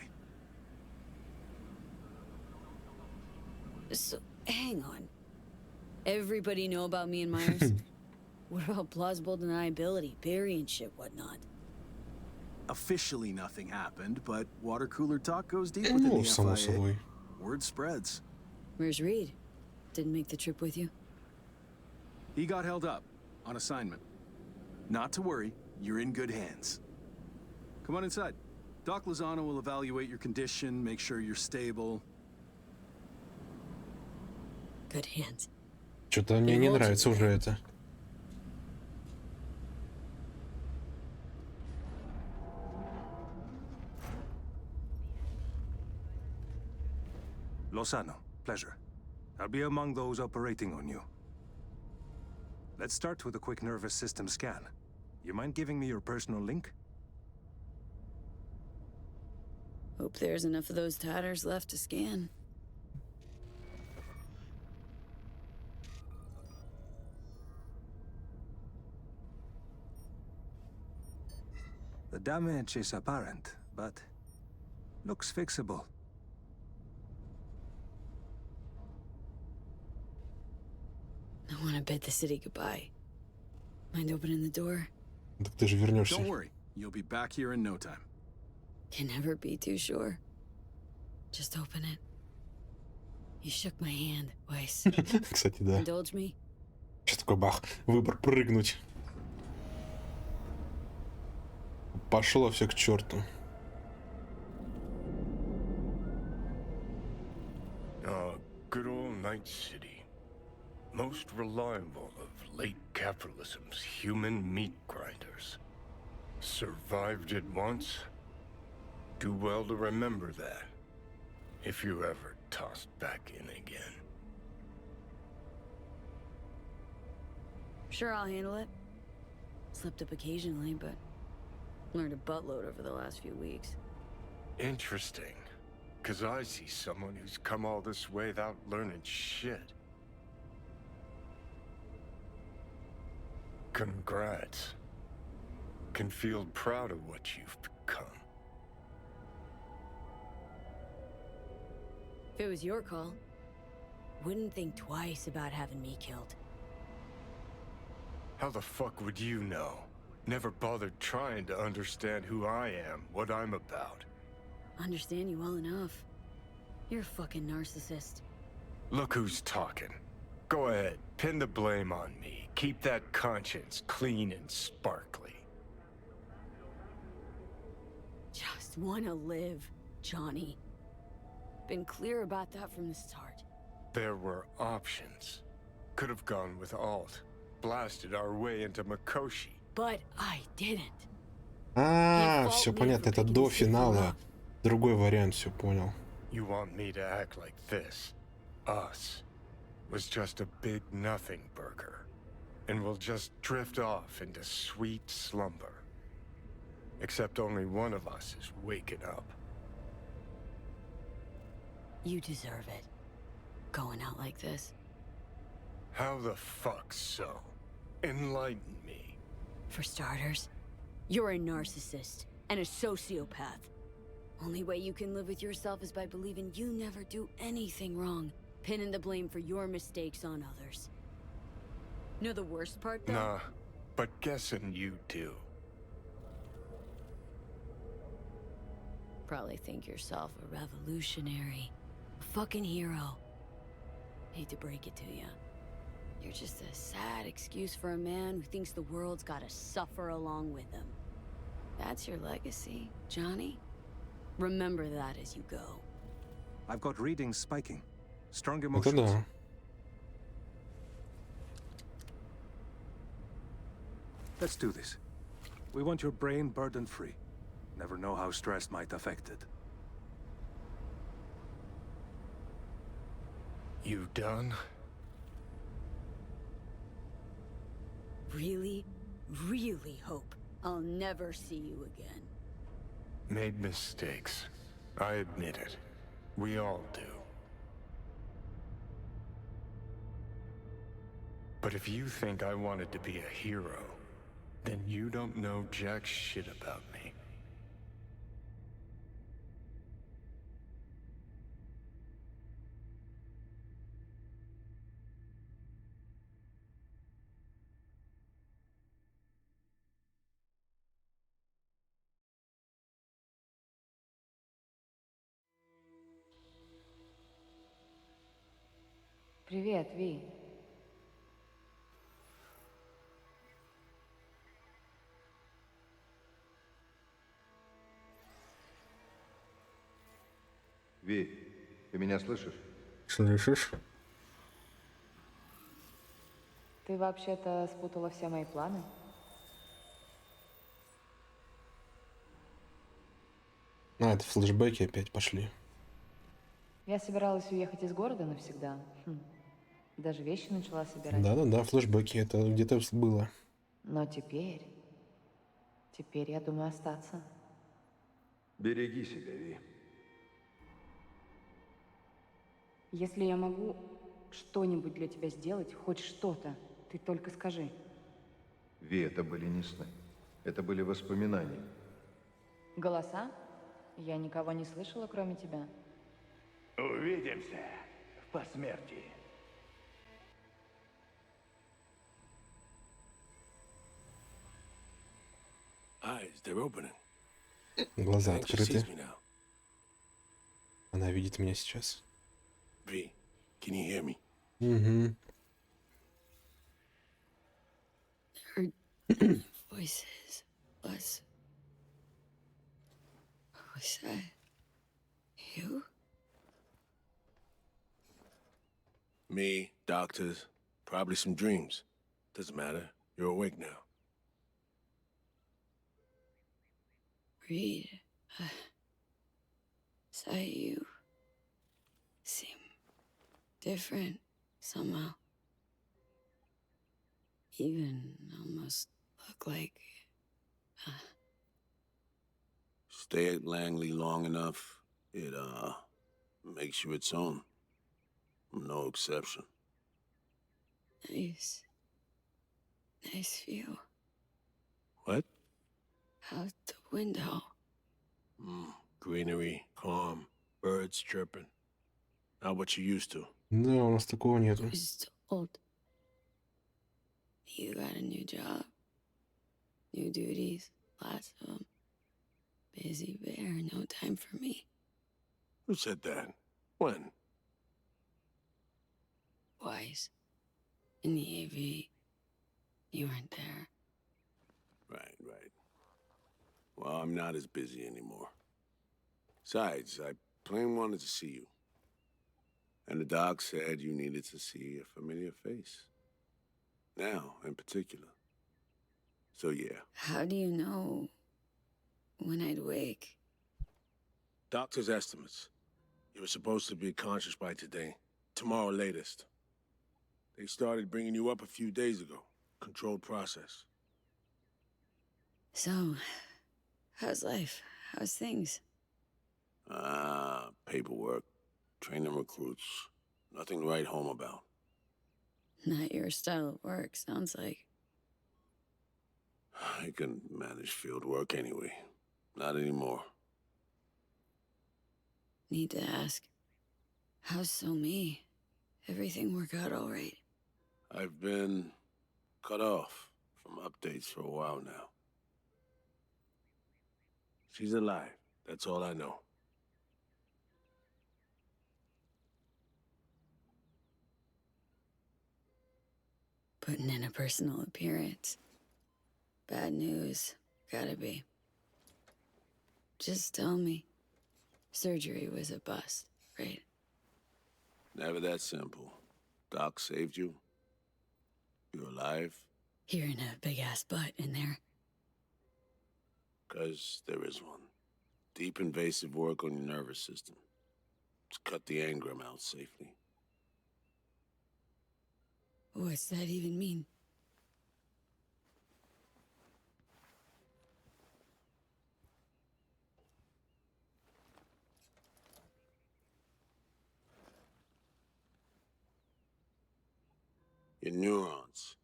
So, hang on. Everybody know about me and Myers? What about plausible deniability, burying shit, whatnot? Officially nothing happened, but water cooler talk goes deep within Ну, the само FIA. собой. Word spreads. Where's Reed? Didn't make the trip with you? He got held up on assignment. Not to worry, you're in good hands. Come on inside. Doc Lozano will evaluate your condition, make sure you're stable. Good hands. Что-то мне не нравится уже это. Lozano, pleasure. I'll be among those operating on you. Let's start with a quick nervous system scan. You mind giving me your personal link? Hope there's enough of those tatters left to scan. The damage is apparent, but looks fixable. I want to bid the city goodbye. Mind opening the door? Так ты же вернешься. Don't worry, you'll be back here in no time. Can never be too sure. Just open it. You shook my hand, Weiss. Кстати, да. Indulge me? Сейчас такой бах. Выбор прыгнуть. Пошло все к черту. Good old Night City. Most reliable of late capitalism's human meat grinders. Survived it once. Do well to remember that. If you ever tossed back in again. Sure, I'll handle it. Slipped up occasionally, but learned a buttload over the last few weeks. Interesting. 'Cause I see someone who's come all this way without learning shit. Congrats. Can feel proud of what you've become. If it was your call, wouldn't think twice about having me killed. How the fuck would you know? Never bothered trying to understand who I am, what I'm about. Understand you well enough. You're a fucking narcissist. Look who's talking. Go ahead, pin the blame on me. Keep that conscience clean and sparkly. Just wanna live, Johnny. Been clear about that from the start. There were options. Could have gone with Alt. Blasted our way into Mikoshi. But I didn't. А, все понятно, это до финала. Другой вариант, все понял. You want me to act like this? Us was just a big nothing burger, and we'll just drift off into sweet slumber. Except only one of us is waking up. You deserve it. Going out like this. How the fuck so? Enlighten me. For starters, you're a narcissist and a sociopath. Only way you can live with yourself is by believing you never do anything wrong, pinning the blame for your mistakes on others. Know the worst part, though? Nah, but guessing you do. Probably think yourself a revolutionary, a fucking hero. Hate to break it to you. You're just a sad excuse for a man who thinks the world's gotta suffer along with him. That's your legacy, Johnny? Remember that as you go. I've got readings spiking. Strong Это emotions. да. Let's do this. We want your brain burden-free. Never know how stress might affect it. You done? Really, really hope I'll never see you again. Made mistakes. I admit it. We all do. But if you think I wanted to be a hero, then you don't know jack shit about me. Привет, Ви. Ви, ты меня слышишь? Слышишь? Ты вообще-то спутала все мои планы? А, это флешбеки опять пошли. Я собиралась уехать из города навсегда. Даже вещи начала собирать. Да-да-да, флешбеки, это где-то было. Но теперь я думаю остаться. Береги себя, Ви. Если я могу что-нибудь для тебя сделать, хоть что-то, ты только скажи. Ви, это были не сны. Это были воспоминания. Голоса? Я никого не слышала, кроме тебя. Увидимся в посмертии. Eyes, they're opening. Глаза I think she sees открыты. me now. Она видит меня сейчас. V, can you hear me? Угу. Heard voices. Was that you? Me, doctors, probably some dreams. Doesn't matter. You're awake now. Reed, saw you seem different somehow. Even almost look like Stay at Langley long enough, it, makes you its own. No exception. nice view What? out the window. Greenery, calm, birds chirping. Not what you used to. Да, у нас такого нету. Just old. You got a new job, new duties, lots of them. Busy bear, no time for me. Who said that? When? Wise. In the AV. You weren't there. Right. Well, I'm not as busy anymore. Besides, I plain wanted to see you. And the doc said you needed to see a familiar face. Now, in particular. So, yeah. How do you know when I'd wake? Doctor's estimates. You were supposed to be conscious by today. Tomorrow latest. They started bringing you up a few days ago. Controlled process. So, how's life? How's things? Paperwork. Training recruits. Nothing to write home about. Not your style of work, sounds like. I can manage field work anyway. Not anymore. Need to ask. How's So-Mi? Everything work out all right? I've been cut off from updates for a while now. She's alive. That's all I know. Putting in a personal appearance. Bad news. Gotta be. Just tell me. Surgery was a bust, right? Never that simple. Doc saved you. You're alive. Hearing a big-ass butt in there. 'Cause there is one. Deep invasive work on your nervous system. To cut the engram out safely. What's that even mean? Your neurons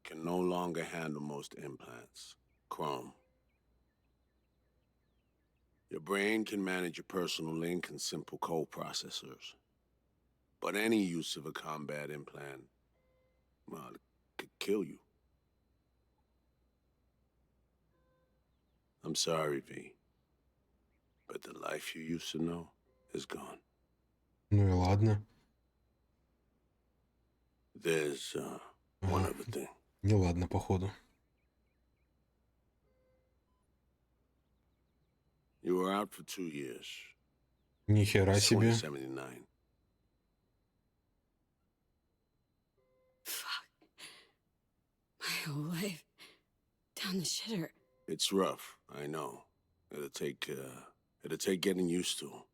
can no longer handle most implants. Chrome. Your brain can manage your personal link and simple code processors. But any use of a combat implant, well, it could kill you. I'm sorry, V. But the life you used to know is gone. Ну и ладно. There's one other thing. Не ладно, походу. You were out for 2 years. Ни хера себе. 2079. Fuck. My whole life. Down the shitter. It's rough, I know. It'll take getting used to.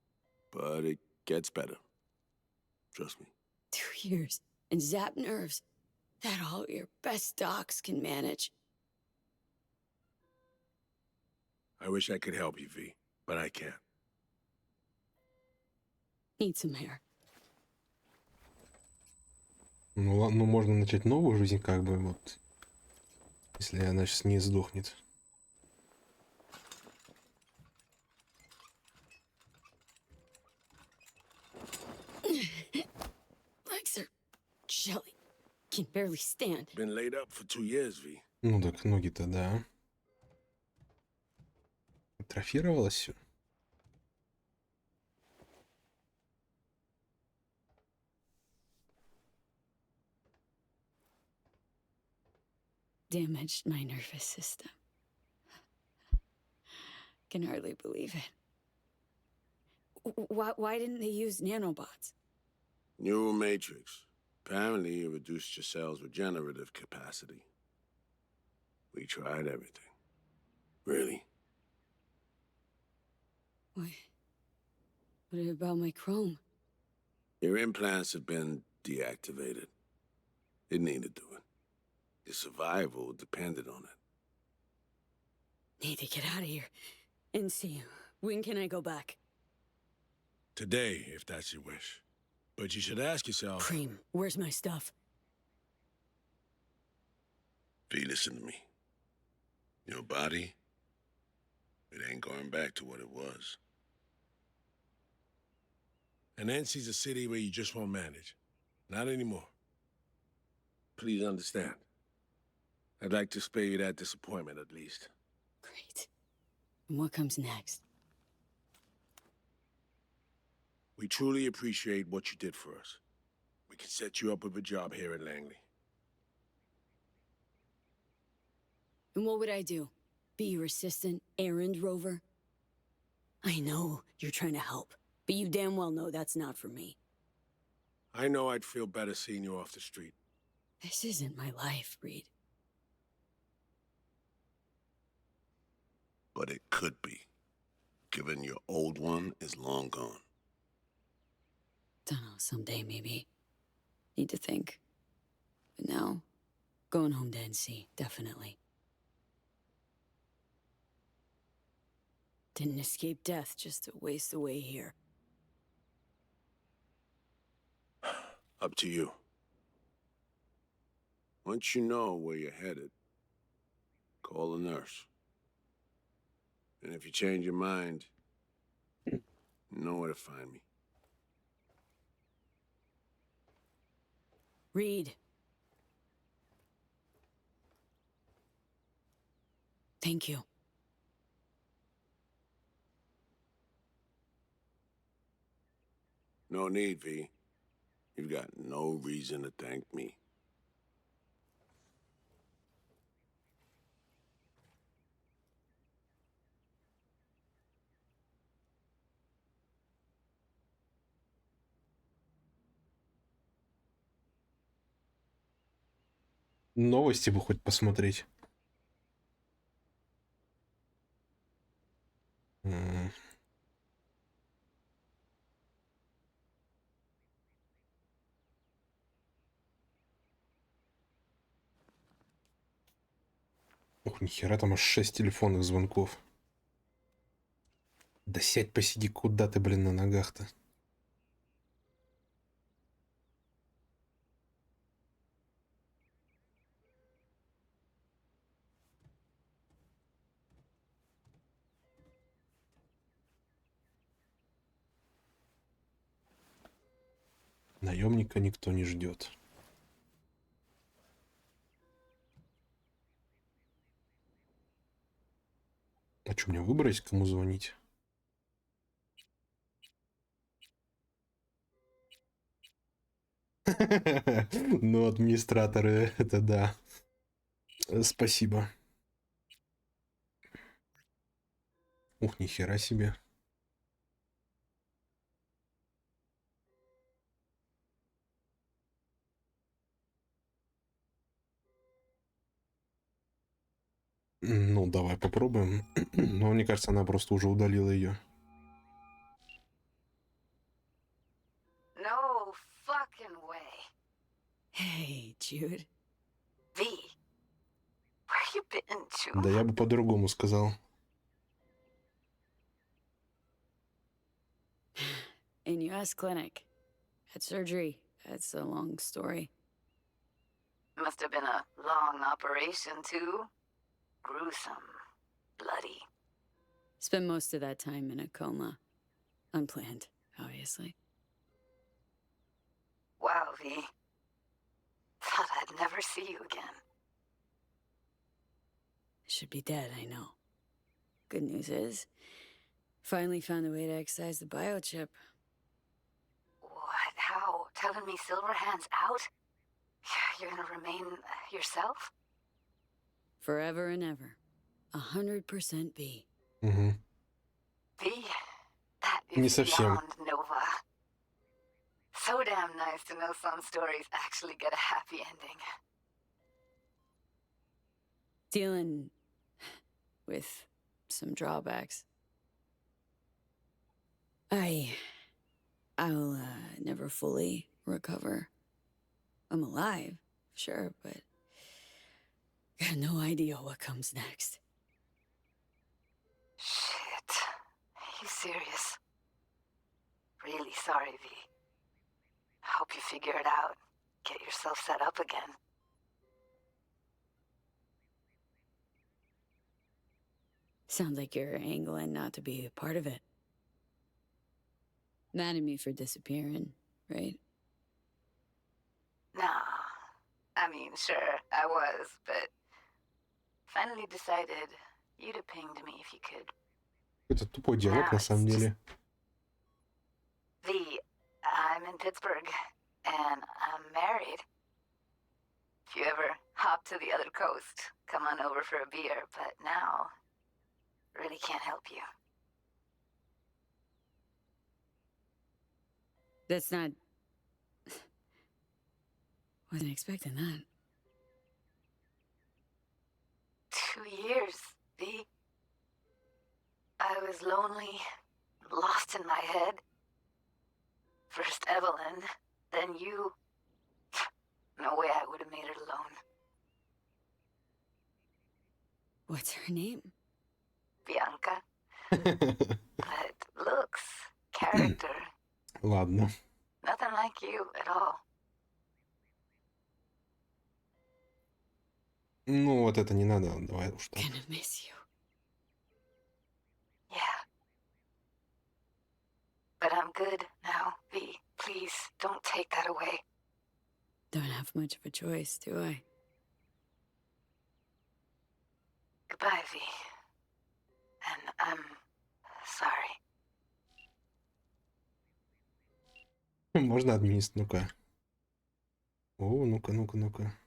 But it gets better. Trust me. 2 years. And zap nerves. That all your best docs can manage. I wish I could help you, V, but I can't. Need some hair. Ну ладно, ну можно начать новую жизнь, как бы, вот. Если она сейчас не сдохнет. Legs are jelly. Can barely stand. Been laid up for 2 years, V. Ну так ноги-то, да. Атрофировалось все. Damaged my nervous system. Can hardly believe it. Why didn't they use nanobots? Neural matrix. Apparently, it reduced your cell's regenerative capacity. We tried everything. Really? What about my chrome? Your implants have been deactivated. It needed doing. Your survival depended on it. Need to get out of here. And see, when can I go back? Today, if that's your wish. But you should ask yourself... Preem, where's my stuff? V, listen to me. Your body, it ain't going back to what it was. And NC's a city where you just won't manage. Not anymore. Please understand. I'd like to spare you that disappointment, at least. Great. And what comes next? We truly appreciate what you did for us. We can set you up with a job here at Langley. And what would I do? Be your assistant, errand rover? I know you're trying to help, but you damn well know that's not for me. I know I'd feel better seeing you off the street. This isn't my life, Reed. But it could be, given your old one is long gone. Dunno, someday maybe. Need to think. But now, going home to NC, definitely. Didn't escape death just to waste away here. Up to you. Once you know where you're headed, call a nurse. And if you change your mind, you know where to find me. Reed. Thank you. No need, V. You've got no reason to thank me. Новости бы хоть посмотреть. Ох, нихера, там аж 6 телефонных звонков. Да сядь, посиди, куда ты, блин, на ногах-то? Наемника никто не ждет. А что, мне выбрать, кому звонить? Ну, администраторы, это да. Спасибо. Ух, нихера себе. Ну, давай попробуем. Но мне кажется, она просто уже удалила ее. No fucking way. Hey, Jude. V, where you been to? Да я бы по-другому сказал. In US clinic. Had surgery. That's a long story. Must have been a long operation, too. Gruesome. Bloody. Spent most of that time in a coma. Unplanned, obviously. Wow, V. Thought I'd never see you again. Should be dead, I know. good news is, finally found a way to excise the biochip. What? How? Telling me Silverhand's out? You're gonna remain yourself? Forever and ever. 100% V. Угу. V? That Не is совсем. beyond Nova. So damn nice to know some stories actually get a happy ending. Dealing with some drawbacks. I'll never fully recover. I'm alive, sure, but got no idea what comes next. Shit. Are you serious? Really sorry, V. Hope you figure it out. Get yourself set up again. Sounds like you're angling not to be a part of it. Mad at me for disappearing, right? No. I mean, sure, I was, but finally decided you'd have pinged me if you could. Это тупой диалог на самом деле. V, I'm in Pittsburgh, and I'm married. If you ever hop to the other coast, come on over for a beer, but now, really can't help you. That's not... Wasn't expecting that. 2 years, V. I was lonely, lost in my head. First Evelyn, then you. No way I would have made it alone. What's her name? Bianca. But looks, character, Ладно. nothing like you at all. Ну, вот это не надо, давай уж так. Gonna miss you. Yeah. But I'm good now, V. Please, don't take that away. Don't have much of a choice, do I? Goodbye, V. And I'm sorry. Можно администр, ну-ка. О, ну-ка, ну-ка, ну-ка.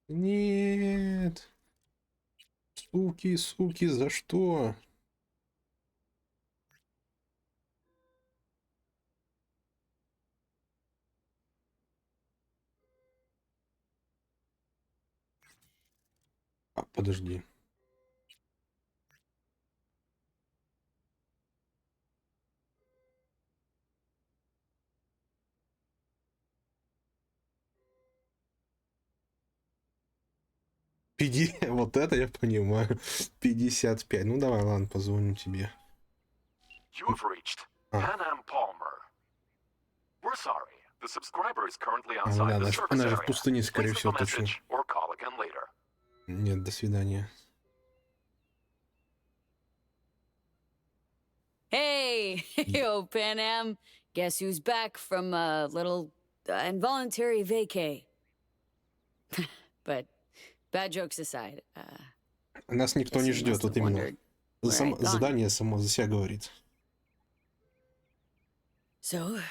Нет. Суки, суки, за что? А, подожди. Вот это я понимаю. 55. Ну давай, ладно, позвоним тебе. You have reached Panam Palmer. We're sorry. The subscriber is currently Ну outside да, the service она же в area. пустыне, скорее Please leave всего, a точно. message or call again later. Нет, до свидания. Hey! Yo, Pan Am. Guess who's back from a little involuntary vacay? But bad jokes aside, Нас никто не ждет, вот именно. Задание само за себя говорит. So,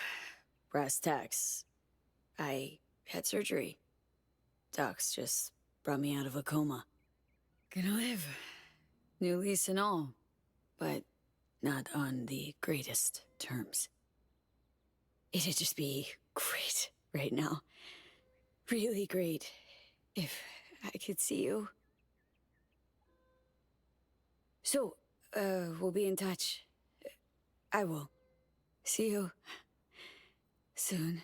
brass tacks. I had surgery. Docs just brought me out of a coma. Gonna live. New lease and all. But not on the greatest terms. It'd just be great right now. Really great. If I could see you. So, we'll be in touch. I will. See you soon.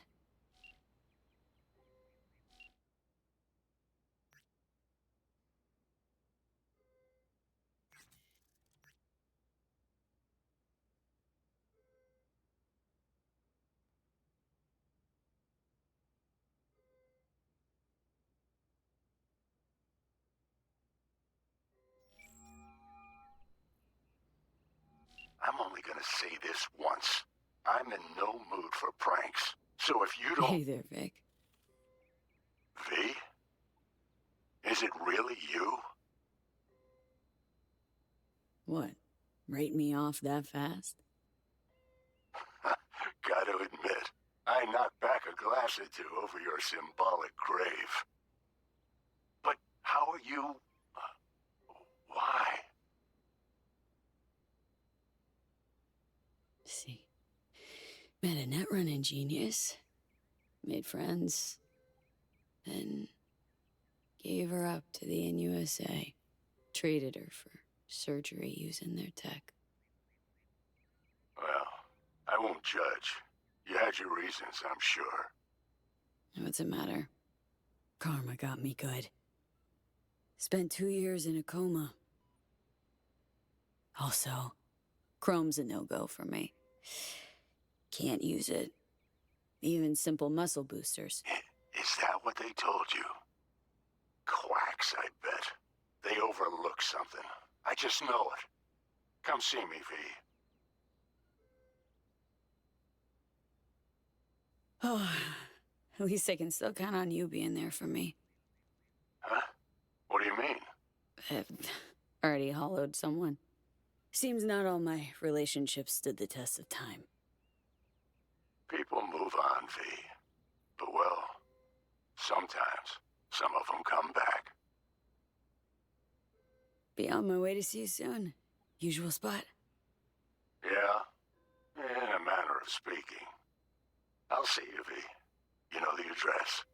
I'm only gonna say this once. I'm in no mood for pranks. So if you don't... Hey there, Vic. V? Is it really you? What? Write me off that fast? Gotta admit, I knocked back a glass or two over your symbolic grave. But how are you... why? See. Met a net running genius. Made friends. Then gave her up to the NUSA. Traded her for surgery using their tech. Well, I won't judge. You had your reasons, I'm sure. What's it matter? Karma got me good. Spent 2 years in a coma. Also, chrome's a no-go for me. Can't use it. Even simple muscle boosters. Is that what they told you? Quacks, I bet. They overlook something. I just know it. Come see me, V. Oh, at least I can still count on you being there for me. Huh? What do you mean? I've already hollowed someone. Seems not all my relationships stood the test of time. People move on, V. But well, sometimes some of them come back. Be on my way to see you soon. Usual spot. Yeah? In a manner of speaking. I'll see you, V. You know the address.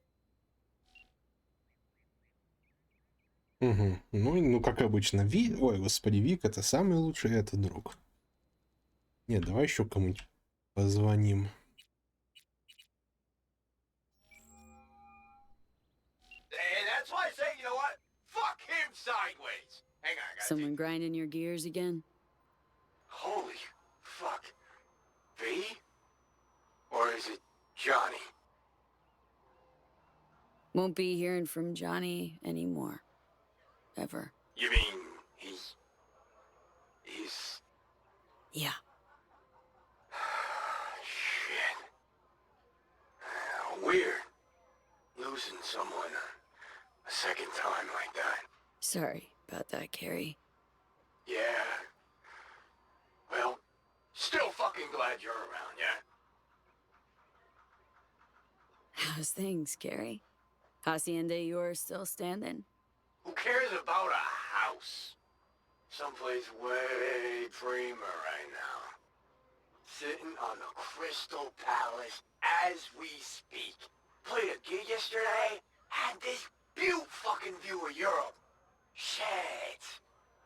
Угу. Ну, как обычно, Ви... Ой, господи, Вик — это самый лучший, это друг. Нет, давай еще кому-нибудь позвоним. And that's why I say, you know what? Fuck him sideways. Hang on, guys. Someone grinding your gears again? Holy fuck. V? Or is it Johnny? Won't be hearing from Johnny anymore. Ever. You mean he's... Yeah. Shit. Weird. Losing someone a second time like that. Sorry about that, Carrie. Yeah. Well, still fucking glad you're around, yeah? How's things, Carrie? Hacienda yours still standing? Who cares about a house? Someplace way prima right now. Sitting on the Crystal Palace as we speak. Played a gig yesterday. Had this fucking view of Europe. Shit.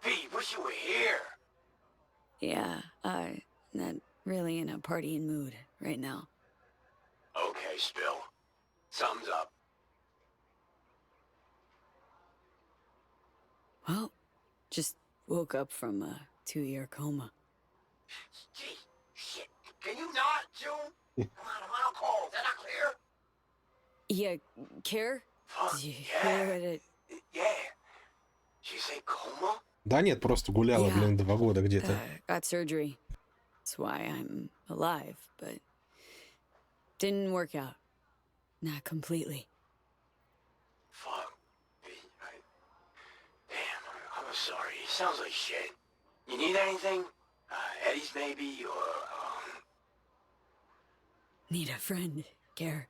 V, wish you were here. Yeah, not really in a partying mood right now. Okay, Spill. Thumbs up. Well, just woke up from a 2-year coma. Gee, shit. Can you not, June? Come on, I'm on a call. Is that not clear? Yeah, Care? Fuck, Did you yeah. hear it? Yeah. She say coma? Да нет, просто гуляла, блин, 2 года где-то. Got surgery. That's why I'm alive, but didn't work out. Not completely. Fuck. Damn, I'm sorry. It sounds like shit. You need anything? Eddie's maybe, or, Need a friend, Care.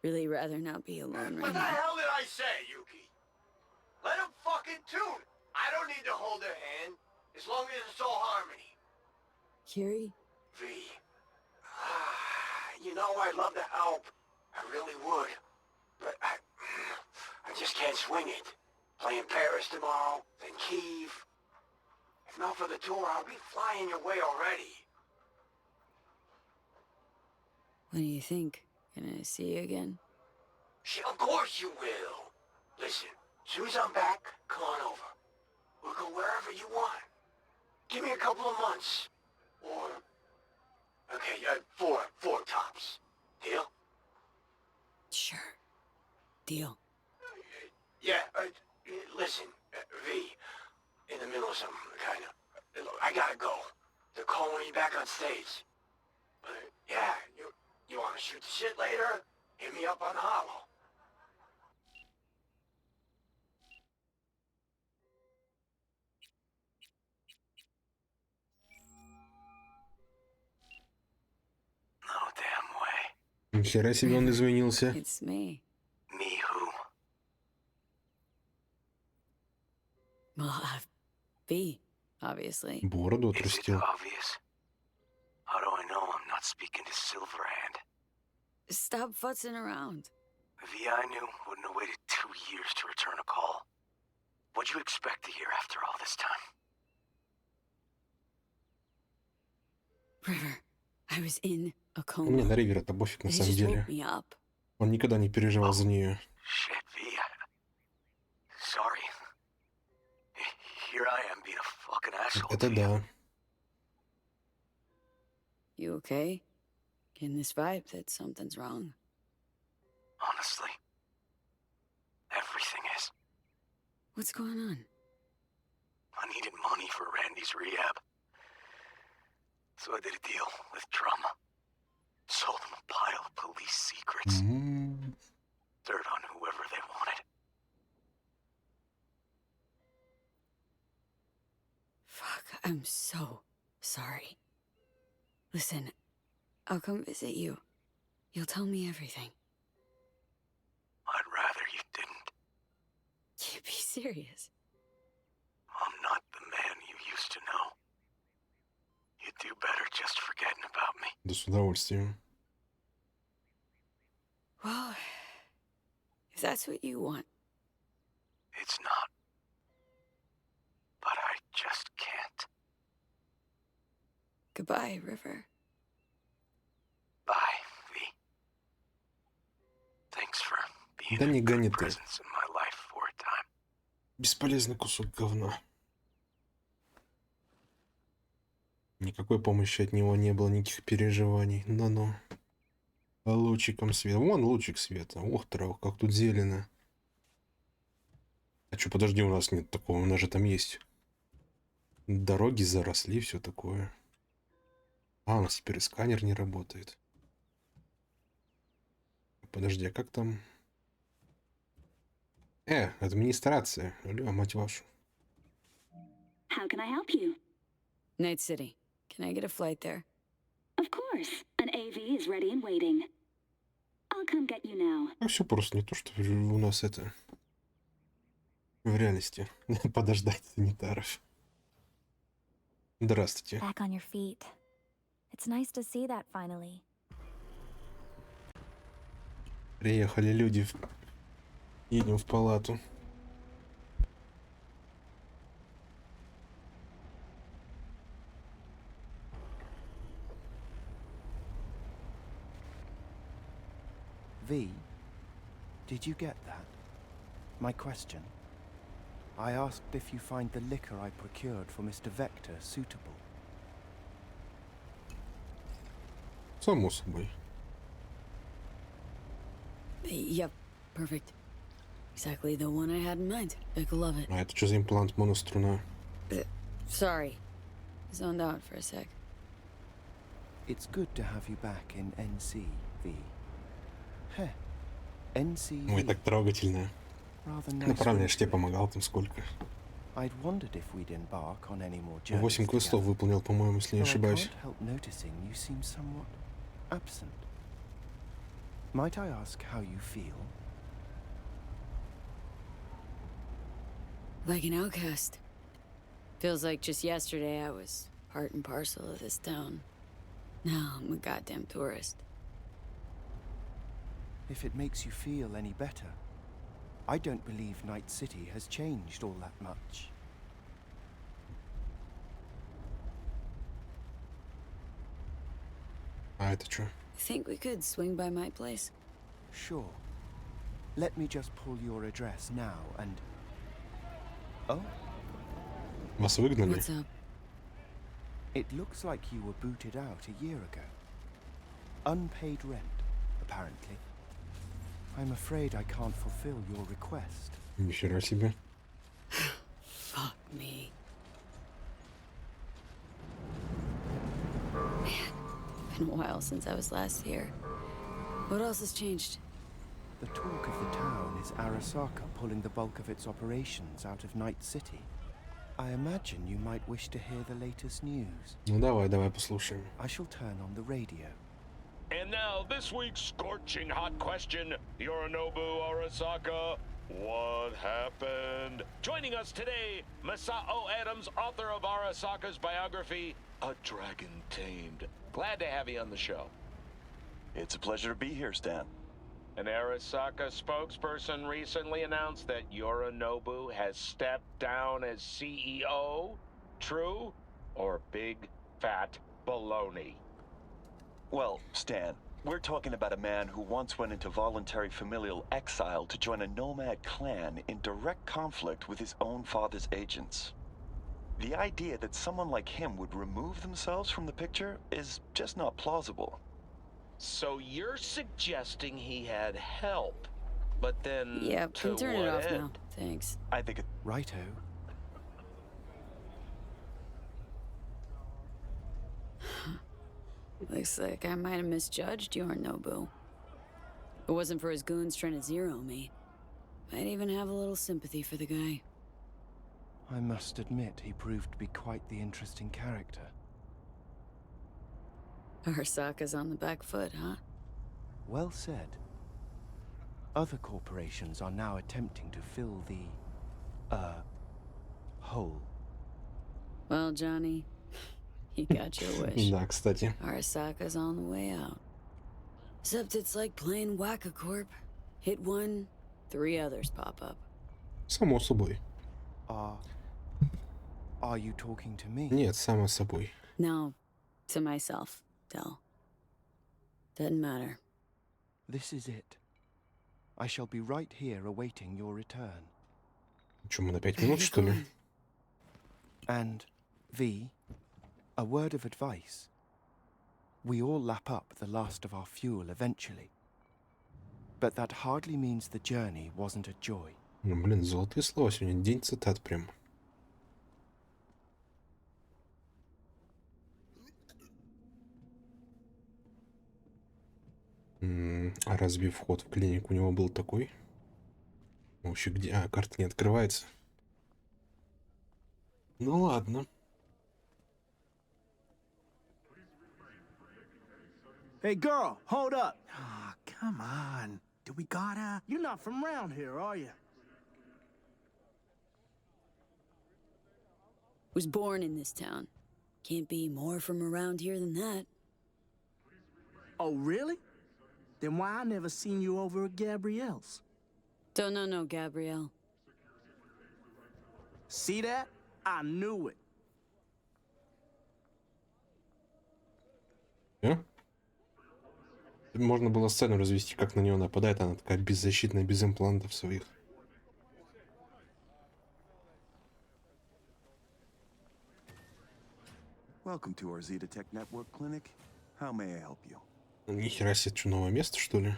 Really rather not be alone right What the now. hell did I say, Yuki? Let him fucking tune. I don't need to hold her hand, as long as it's all harmony. Carrie? V. You know I'd love to help. I really would. But I just can't swing it. Playing Paris tomorrow, then Kyiv. If not for the tour, I'll be flying your way already. What do you think? Gonna see you again? Shit, of course you will. Listen, as soon as I'm back, come on over. We'll go wherever you want. Give me a couple of months. Or... Okay, 4 tops. Deal? Sure. Deal. Yeah, listen, V, in the middle of something, kind of. Look, I gotta go. They're calling me back on stage. Yeah, shoot the shit later, hit me up on the hollow. No damn way. Нихера себе он извинился. It's me. Me who? Well, V, obviously. Бороду Is it отрастил. obvious? How do I know I'm not speaking to Silverhand? Stop futzing around. V I knew wouldn't have waited 2 years to return a call. What'd you expect to hear after all this time? River, I was in a coma. Мне на Ривера-то пофиг на They самом just деле. woke me up. Он никогда не переживал за нее. Shit, V. Sorry. Here I am being a fucking asshole. Это да. You okay? Getting this vibe that something's wrong. Honestly, everything is. What's going on? I needed money for Randy's rehab. So I did a deal with Drama. Sold him a pile of police secrets. Dirt on whoever they wanted. Fuck, I'm so sorry. Listen, I'll come visit you. You'll tell me everything. I'd rather you didn't. You be serious. I'm not the man you used to know. You'd do better just forgetting about me. Да с удовольствием. Well, if that's what you want. It's not. But I just can't. Goodbye, River. Bye, V. Thanks for being Да не a гони good ты. presence in my life for a time. Бесполезный кусок говна. Никакой помощи от него не было, никаких переживаний. Ну-ну. Лучиком света. Вон лучик света. Ох, трава, как тут зелено. А чё, подожди, у нас нет такого, у нас же там есть. Дороги заросли, все такое. А, у нас теперь сканер не работает. Подожди, а как там? Администрация. Алло, мать вашу. How can I help you? Night City. Can I get a flight there? Of course. An AV is ready and waiting. I'll come get you now. А все просто не то, что у нас это... В реальности. Подождать санитаров. Здравствуйте. Back on your feet. It's nice to see that finally. Приехали люди. Едем в палату. V, did you get that? My question. I asked if you find the liquor I procured for Mr. Vector suitable. Само собой. Yep, perfect. Exactly the one I had in mind. Vic will love it. А это что за имплант моноструна? Sorry. Zoned out for a sec. It's good to have you back in NC, V. Heh. NC. Ой, так трогательно. Rather Ну, nice. правильно, я ж тебе помогал там сколько. I'd wondered if we'd embark on any more journeys 8 квестов together. выполнил, по-моему, если не Though I ошибаюсь. can't help noticing you seem somewhat absent. Might I ask how you feel? Like an outcast. Feels like just yesterday I was part and parcel of this town. Now I'm a goddamn tourist. If it makes you feel any better, I don't believe Night City has changed all that much. А это что? Think we could swing by my place? Sure. Let me just pull your address now and... Oh? Вас выгнали? What's up? It looks like you were booted out a year ago. Unpaid rent, apparently. I'm afraid I can't fulfill your request. Нихера себе. Fuck me. Man, been a while since I was last here. What else has changed? The talk of the town is Arasaka pulling the bulk of its operations out of Night City. I imagine you might wish to hear the latest news. Ну давай послушаем. I shall turn on the radio. And now, this week's scorching hot question, Yorinobu Arasaka, what happened? Joining us today, Masao Adams, author of Arasaka's biography, A Dragon Tamed. Glad to have you on the show. It's a pleasure to be here, Stan. An Arasaka spokesperson recently announced that Yorinobu has stepped down as CEO. True or big fat baloney? Well, Stan, we're talking about a man who once went into voluntary familial exile to join a nomad clan in direct conflict with his own father's agents. The idea that someone like him would remove themselves from the picture is just not plausible. So you're suggesting he had help, but then Yep, to can turn it what off end? now. Thanks. I think it... Righto. Looks like I might have misjudged Yorinobu. If it wasn't for his goons trying to zero me, I'd even have a little sympathy for the guy. I must admit he proved to be quite the interesting character. Arasaka's on the back foot, huh? Well said. Other corporations are now attempting to fill the, hole. Well, Johnny, you got your wish. Да, кстати. Arasaka's on the way out. Except it's like playing Whack-A-Corp. Hit one, 3 others pop up. Само собой. Are you talking to me? Нет, само собой. No, to myself, Del. Doesn't matter. This is it. I shall be right here awaiting your return. Чё, мы на 5 минут, что ли? And, V, a word of advice. We all lap up the last of our fuel eventually. But that hardly means the journey wasn't a joy. Ну, блин, золотые слова сегодня. День цитат прям. А разве вход в клинику у него был такой? Вообще где? А, карта не открывается. Ну ладно. Hey, girl, hold up. Ah, come on. Do we gotta? You're not from around here, are you? Was born in this town. Can't be more from around here than that. Oh, really? Then why I never seen you over at Gabrielle's? Don't know Gabrielle. See that? I knew it. Можно было сцену развести, как на нее нападает. Она такая беззащитная, без имплантов своих. Welcome to our Zetatech Network Clinic. How may I help you? Нихера себе, что, новое место, что ли?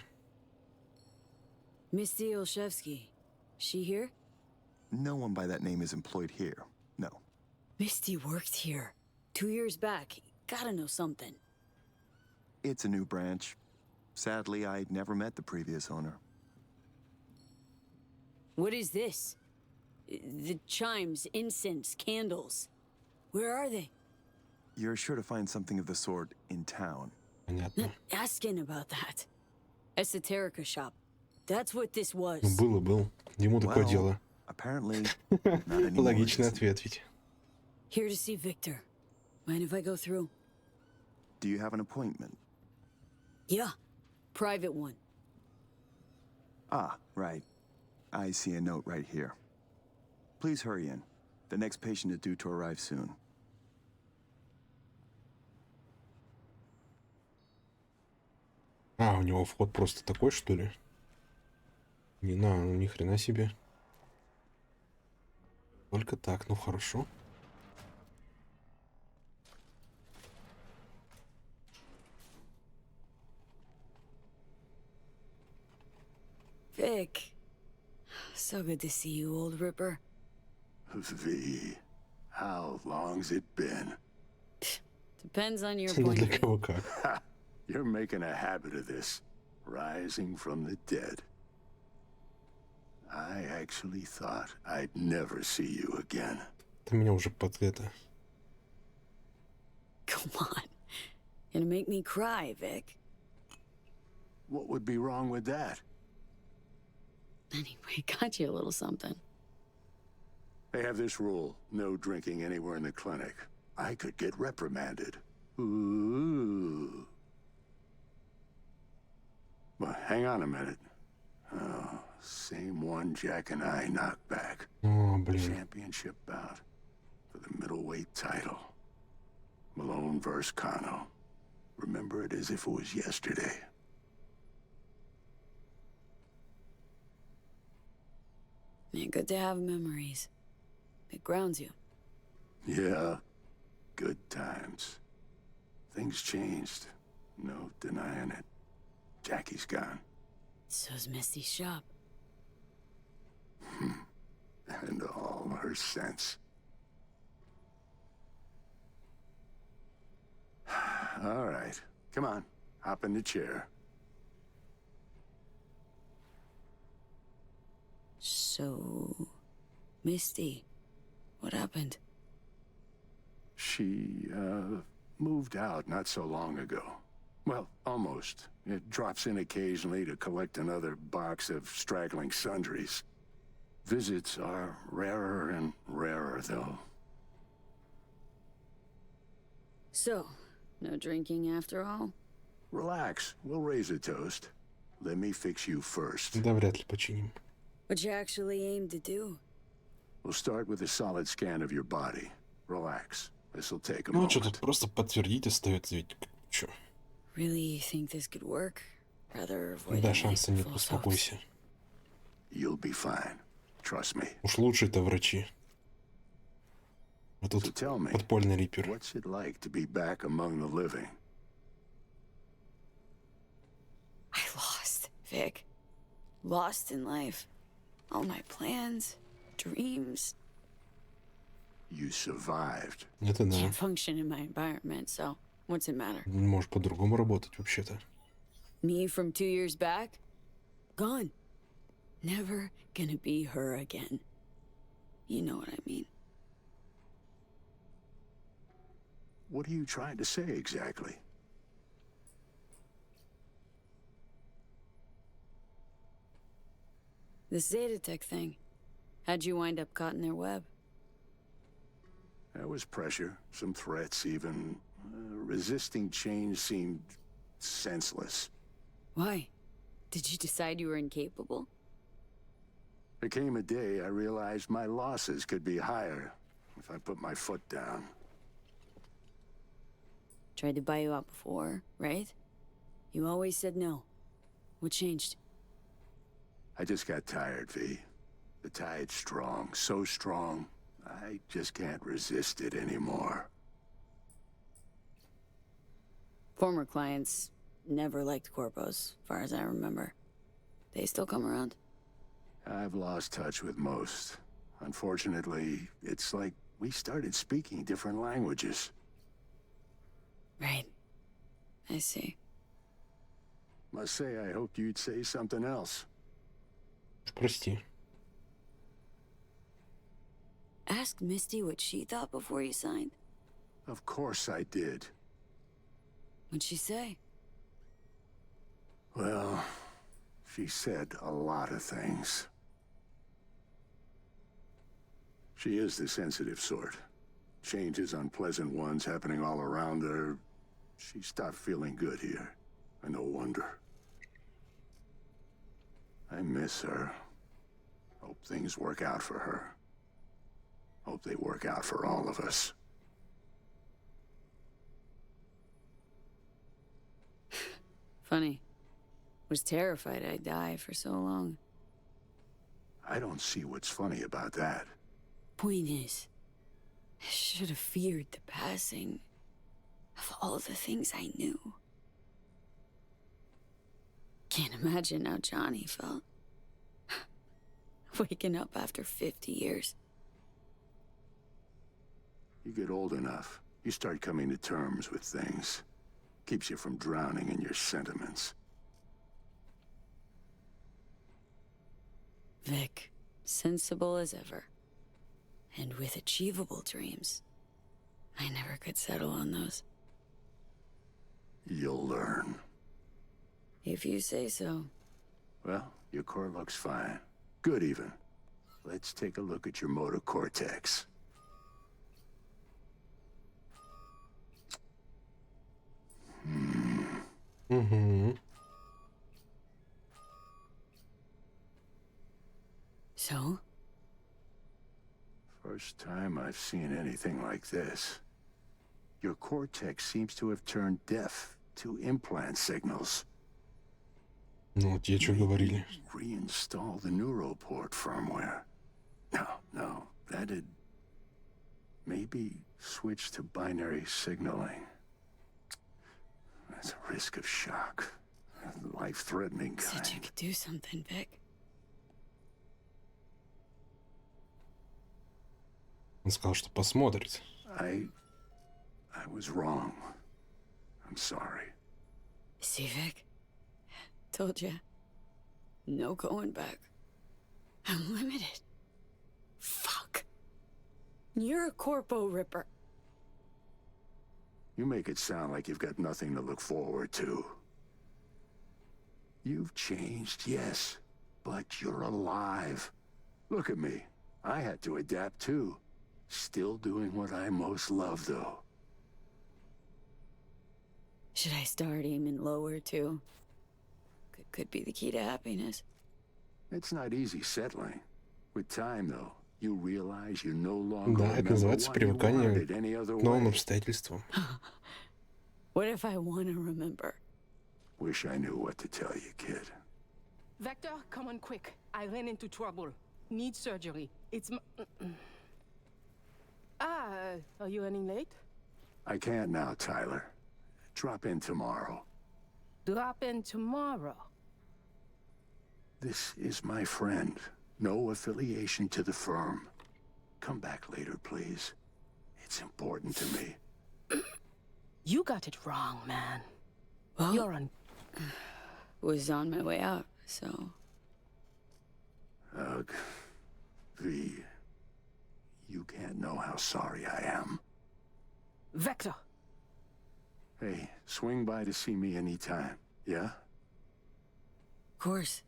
Misty Olszewski. She here? No one by that name is employed here. No. Misty worked here. 2 years back. Gotta know something. It's a new branch. Sadly, I'd never met the previous owner. What is this? The chimes, incense, candles. Where are they? You're sure to find something of the sort in town. Понятно. Asking about that. Esoterica shop. That's what this was. Ну, был. Ему такое дело. Apparently, not anymore. Логичный ответ ведь. Here to see Victor. Mind if I go through? Do you have an appointment? Yeah. Private one. Ah, right. I see a note right here. Please hurry in. The next patient is due to arrive soon. А, у него вход просто такой, что ли? Не, ну ни хрена себе. Только так, ну хорошо. Vic. So good to see you, old Ripper. V, how long's it been? Depends on your Ну, point для of view. кого как. You're making a habit of this. rising from the dead. I actually thought I'd never see you again. Ты меня уже под это. Come on. Gonna make me cry, Vic. What would be wrong with that? Anyway, got you a little something. They have this rule, no drinking anywhere in the clinic. I could get reprimanded. Ooh. Well, hang on a minute. Oh, same one Jack and I knocked back. О, блин. Championship bout for the middleweight title. Malone versus Kano. Remember it as if it was yesterday. Yeah, good to have memories. It grounds you. Yeah, good times. Things changed. No denying it. Jackie's gone. So's Misty's shop. And all her sense. All right. Come on. Hop in the chair. So... Misty, what happened? She, moved out not so long ago. Well, almost. It drops in occasionally to collect another box of straggling sundries. Visits are rarer and rarer, though. So, no drinking after all? Relax. We'll raise a toast. Let me fix you first. Да вряд ли починим. What you actually aim to do? We'll start with a solid scan of your body. Relax. This'll take a Ну, moment. что тут просто подтвердить остается, ведь чё. Really think this could work? Rather avoid Да, any шанса нет, false успокойся. You'll be fine. Trust me. Уж лучше-то врачи. А тут So tell me, подпольный рипер. what's it like to be back among the living? I lost, Vic. Lost in life. All my plans, dreams. You survived. Это да. Can't function in my environment, so what's it matter? Может по-другому работать вообще-то. Me from 2 years back? Gone. Never gonna be her again. You know what I mean. What are you trying to say exactly? The Zetatech thing. How'd you wind up caught in their web? There was pressure, some threats even. Resisting change seemed senseless. Why? Did you decide you were incapable? There came a day I realized my losses could be higher if I put my foot down. Tried to buy you out before, right? You always said no. What changed? I just got tired, V. The tide's strong, so strong, I just can't resist it anymore. Former clients never liked corpos, far as I remember. They still come around? I've lost touch with most. Unfortunately, it's like we started speaking different languages. Right. I see. Must say, I hoped you'd say something else. Прости. Ask Misty what she thought before you signed. Of course I did. What'd she say? Well, she said a lot of things. She is the sensitive sort. Changes, unpleasant ones happening all around her. She stopped feeling good here. And no wonder. I miss her. Hope things work out for her. Hope they work out for all of us. Funny. Was terrified I'd die for so long. I don't see what's funny about that. Point is, I should have feared the passing of all the things I knew. Can't imagine how Johnny felt. Waking up after 50 years. You get old enough, you start coming to terms with things. Keeps you from drowning in your sentiments. Vic, sensible as ever. And with achievable dreams. I never could settle on those. You'll learn. If you say so. Well, your core looks fine. Good even. Let's take a look at your motor cortex. So? First time I've seen anything like this. Your cortex seems to have turned deaf to implant signals. Ну, вот те, что говорили. Reinstall the neuroport firmware. No, that'd... Maybe switch to binary signaling. That's a risk of shock. Life-threatening kind. Said you could do something, Vic. Он сказал, что посмотрит. I was wrong. I'm sorry. See, Vic? Told ya. No going back. I'm limited. Fuck. You're a corpo ripper. You make it sound like you've got nothing to look forward to. You've changed, yes, but you're alive. Look at me. I had to adapt too. Still doing what I most love, though. Should I start aiming lower, too? Could be the key to happiness. It's not easy settling. With time, though, you realize you no longer Да, это называется привыкание к новым обстоятельствам. What if I want to remember? Wish I knew what to tell you, kid. Vector, come on quick. I ran into trouble. Need surgery. It's are you running late? I can't now, Tyler. Drop in tomorrow. Drop in tomorrow. This is my friend. No affiliation to the firm. Come back later, please. It's important to me. You got it wrong, man. Well, you're on... Was on my way out, so... Ugh. V. You can't know how sorry I am. Vector! Hey, swing by to see me anytime, yeah? Of course,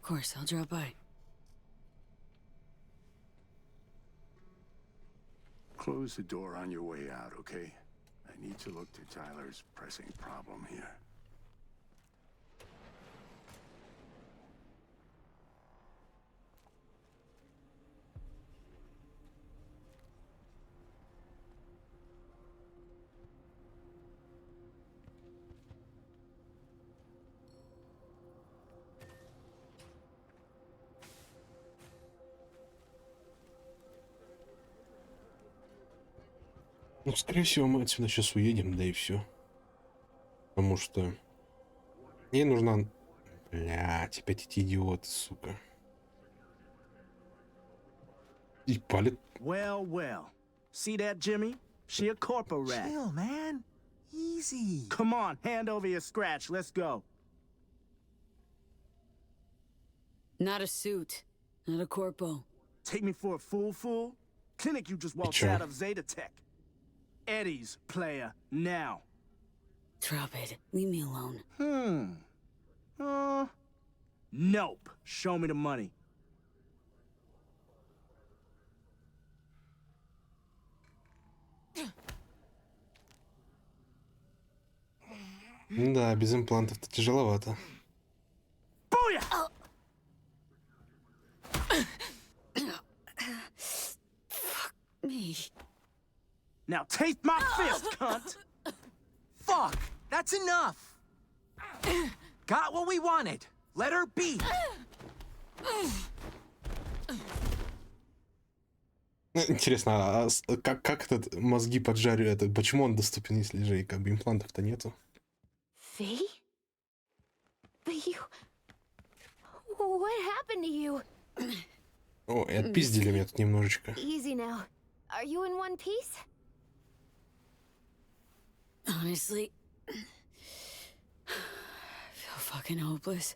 I'll drop by. Close the door on your way out, okay? I need to look to Tyler's pressing problem here. Ну, скорее всего, мы отсюда сейчас уедем, да и все. Потому что ей нужна... Блядь, опять эти идиоты, сука. И палит. Well. See that, Jimmy? She a corpo rat. Chill, man. Easy. Come on, hand over your scratch. Let's go. Not a suit. Not a corpo. Take me for a fool? Clinic you just walked out of Zeta Tech. Eddie's player now. Drop it. Leave me alone. Nope. Show me the money. Да, без имплантов-то тяжеловато. Booyah! Fuck me. Now taste my fist, cunt! Fuck! That's enough! Got what we wanted. Let her be. Интересно, а как этот мозги поджарю это? Почему он доступен, если же и как бы имплантов-то нету? V? But you... What happened to you? О, и отпиздили меня тут немножечко. Easy now. Are you in one piece? Honestly, I feel fucking hopeless.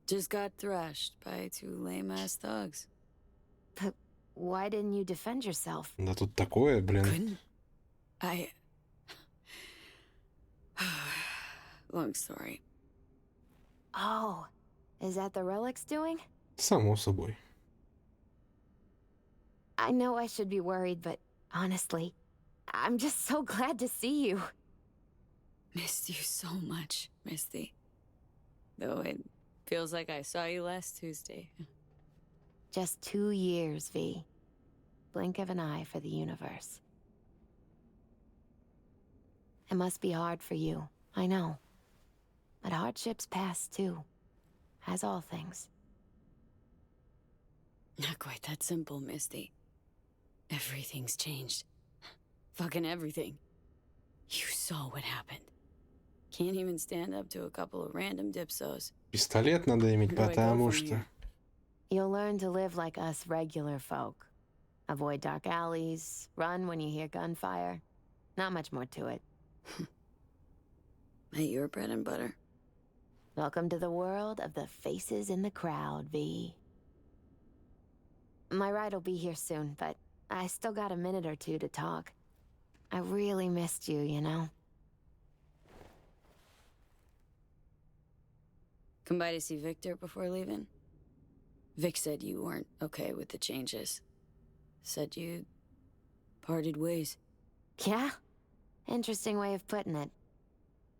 Just got thrashed by 2 lame-ass thugs. But why didn't you defend yourself? Да тут такое, блин. Couldn't. Long story. Oh, is that the relic's doing? Само собой. I know I should be worried, but honestly, I'm just so glad to see you. Missed you so much, Misty. Though it feels like I saw you last Tuesday. Just 2 years, V. Blink of an eye for the universe. It must be hard for you, I know. But hardships pass too, as all things. Not quite that simple, Misty. Everything's changed. Fucking everything. You saw what happened. Can't even stand up to a couple of random dipsos. Пистолет надо иметь, Where do I go потому from что... here? You'll learn to live like us regular folk. Avoid dark alleys, run when you hear gunfire. Not much more to it. Ain't your bread and butter? Welcome to the world of the faces in the crowd, V. My ride will be here soon, but I still got a minute or two to talk. I really missed you, you know? Come by to see Victor before leaving? Vic said you weren't okay with the changes. Said you parted ways. Yeah? Interesting way of putting it.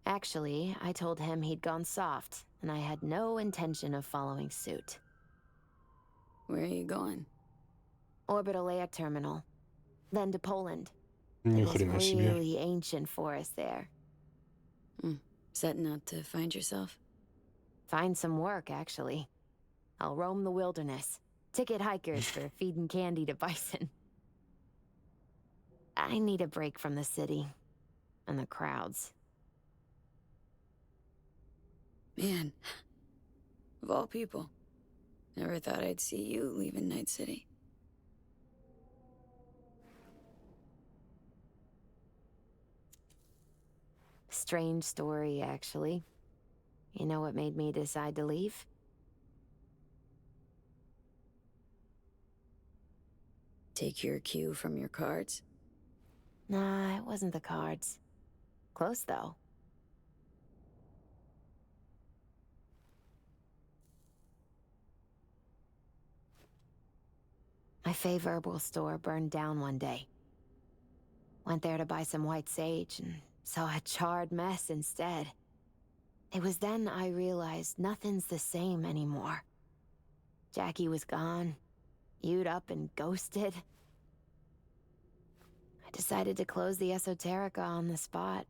Actually, I told him he'd gone soft, and I had no intention of following suit. Where are you going? Orbital air terminal. Then to Poland. Ни It was хрена себе. really ancient forest there. Setting out to find yourself? Find some work, actually. I'll roam the wilderness. Ticket hikers for feeding candy to bison. I need a break from the city. And the crowds. Man, of all people, never thought I'd see you leaving Night City. Strange story, actually. You know what made me decide to leave? Take your cue from your cards? Nah, it wasn't the cards. Close, though. My fave herbal store burned down one day. Went there to buy some white sage and saw a charred mess instead. It was then I realized nothing's the same anymore. Jackie was gone, you'd up and ghosted. I decided to close the esoterica on the spot.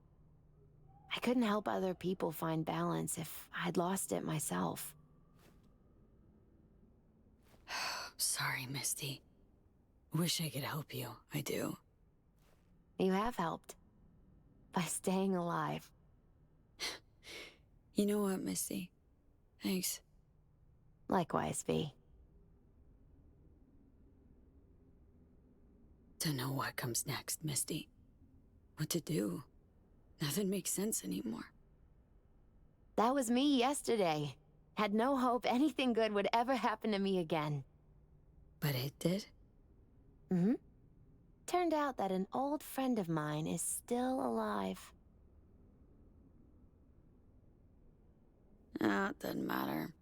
I couldn't help other people find balance if I'd lost it myself. Sorry, Misty. Wish I could help you. I do. You have helped. By staying alive. You know what, Misty? Thanks. Likewise, V. Don't know what comes next, Misty. What to do. Nothing makes sense anymore. That was me yesterday. Had no hope anything good would ever happen to me again. But it did? Mm-hmm. Turned out that an old friend of mine is still alive. Ah, it doesn't matter.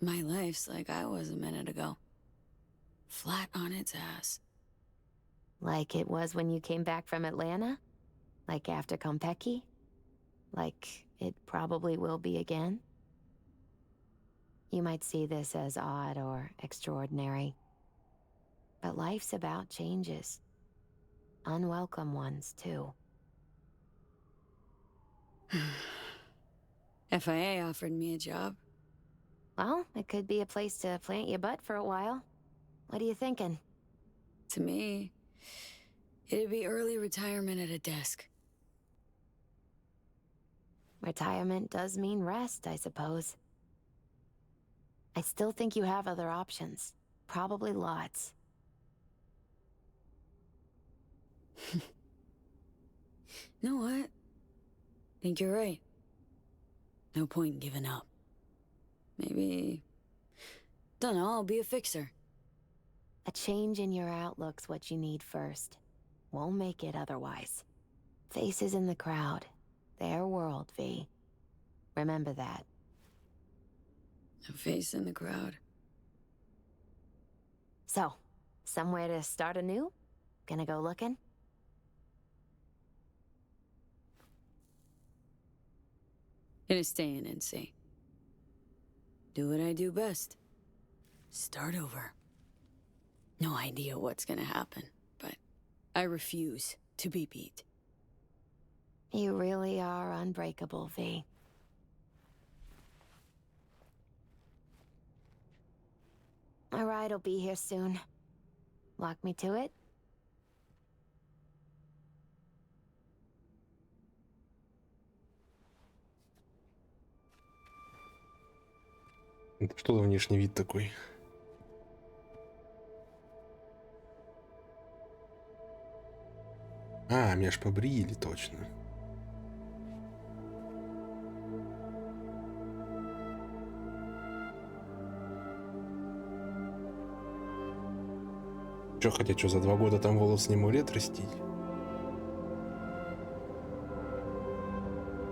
My life's like I was a minute ago. Flat on its ass. Like it was when you came back from Atlanta? Like after Konpeki? Like it probably will be again? You might see this as odd or extraordinary. But life's about changes. Unwelcome ones, too. FIA offered me a job. Well, it could be a place to plant your butt for a while. What are you thinking? To me, it'd be early retirement at a desk. Retirement does mean rest, I suppose. I still think you have other options. Probably lots. You know what? Think you're right. No point in giving up. Maybe... Dunno, I'll be a fixer. A change in your outlook's what you need first. Won't make it otherwise. Faces in the crowd. Their world, V. Remember that. A face in the crowd. So, somewhere to start anew? Gonna go looking? Gonna stay in NC. Do what I do best. Start over. No idea what's gonna happen, but I refuse to be beat. You really are unbreakable, V. My ride'll be here soon. Lock me to it? Это что за внешний вид такой? А, меня ж побрили, точно. Чё, хотя что, за 2 года там волос не ему лет растить?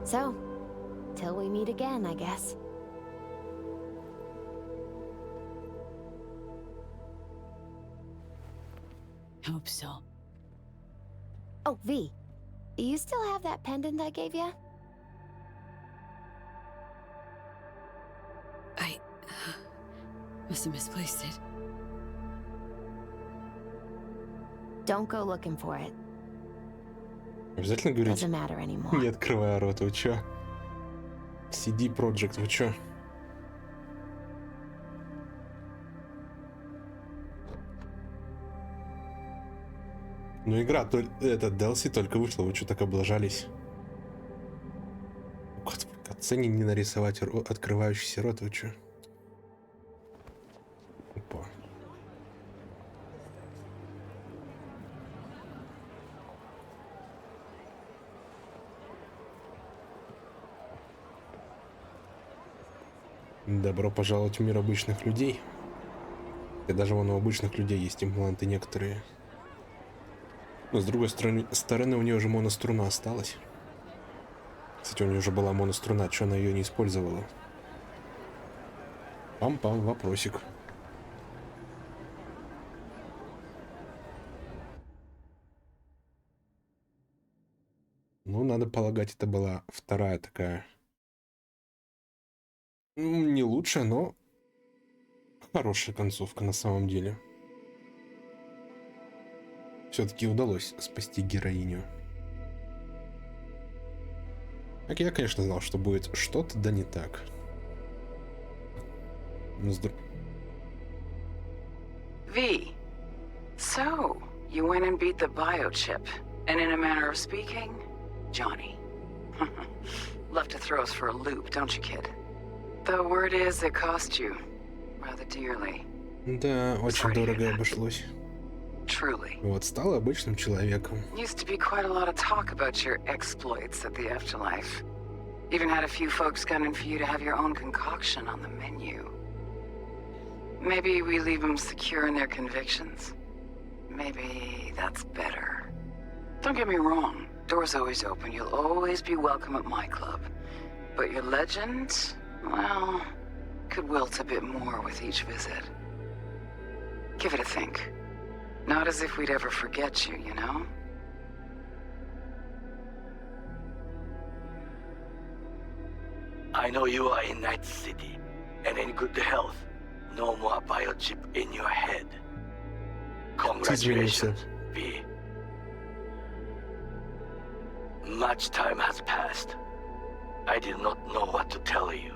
So, till we meet again, I guess. Hope so. Oh, V. You still have that pendant I gave you? I... must have misplaced it. Don't go looking for it. Обязательно говорить? Doesn't matter anymore. Не открывая рот, вы чё? CD Projekt, вы чё? Ну игра, это DLC только вышла, вы что так облажались? Катсцене не нарисовать открывающийся рот, вы чё? Опа. Добро пожаловать в мир обычных людей. И даже вон у обычных людей есть импланты некоторые. Но с другой стороны у нее уже моноструна осталась. Кстати, у нее уже была моноструна, что она ее не использовала? Пам-пам, вопросик. Ну, надо полагать, это была вторая такая... Не лучшая, но хорошая концовка на самом деле. Все-таки удалось спасти героиню. Так я, конечно, знал, что будет что-то, да не так. V. So, you went and beat the biochip. And in a manner of speaking, Johnny. Love to throw us for a loop, don't you, kid? The word is it cost you rather dearly. Да, очень дорого обошлось. Truly. Вот, стал обычным человеком. Used to be quite a lot of talk about your exploits at the afterlife. Even had a few folks gunning for you to have your own concoction on the menu. Maybe we leave them secure in their convictions. Maybe that's better. Don't get me wrong. Door's always open. You'll always be welcome at my club. But your legend, well, could wilt a bit more with each visit. Give it a think. Not as if we'd ever forget you, you know? I know you are in Night City, and in good health. No more biochip in your head. Congratulations, V. Much time has passed. I did not know what to tell you.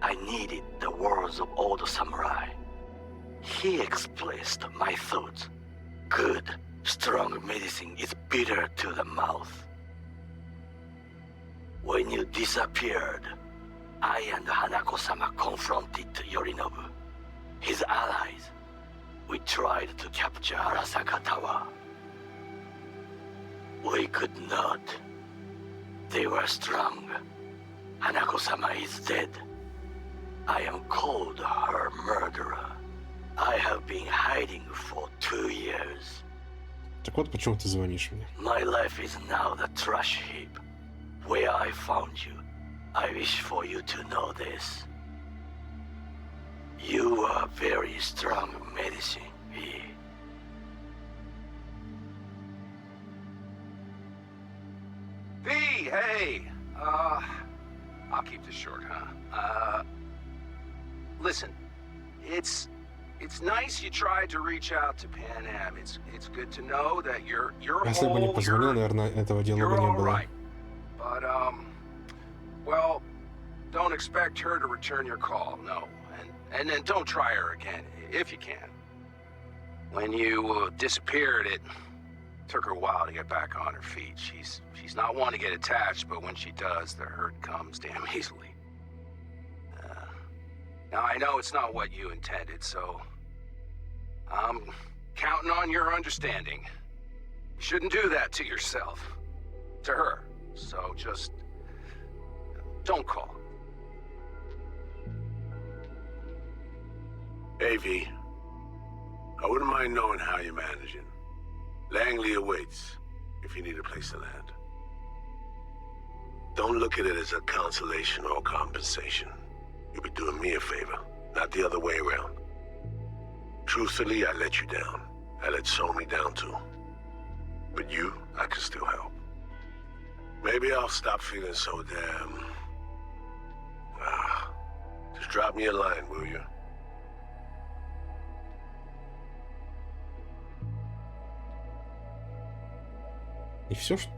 I needed the words of old samurai. He expressed my thoughts. Good, strong medicine is bitter to the mouth. When you disappeared, I and Hanako-sama confronted Yorinobu, his allies. We tried to capture Arasaka Tower. We could not. They were strong. Hanako-sama is dead. I am called her murderer. I have been hiding for 2 years. Так вот, почему ты звонишь мне? My life is now the trash heap where I found you. I wish for you to know this. You are very strong medicine, V. V, hey! I'll keep this short, huh? Listen, it's nice you tried to reach out to Pan Am. It's good to know that you're Если бы не whole, позвонил, наверное, этого дела бы you're не all было. right. But, well, don't expect her to return your call, no. And then don't try her again, if you can. When you disappeared, it took her a while to get back on her feet. She's not one to get attached, but when she does, the hurt comes damn easily. Now, I know it's not what you intended, so I'm counting on your understanding. You shouldn't do that to yourself, to her. So just don't call. Hey, V. I wouldn't mind knowing how you're managing. Langley awaits, if you need a place to land. Don't look at it as a consolation or compensation. You'll be doing me a favor, not the other way around. Truthfully, I let you down. I let Somi down too. But you, I can still help. Maybe I'll stop feeling so damn... just drop me a line, will you? И все, что...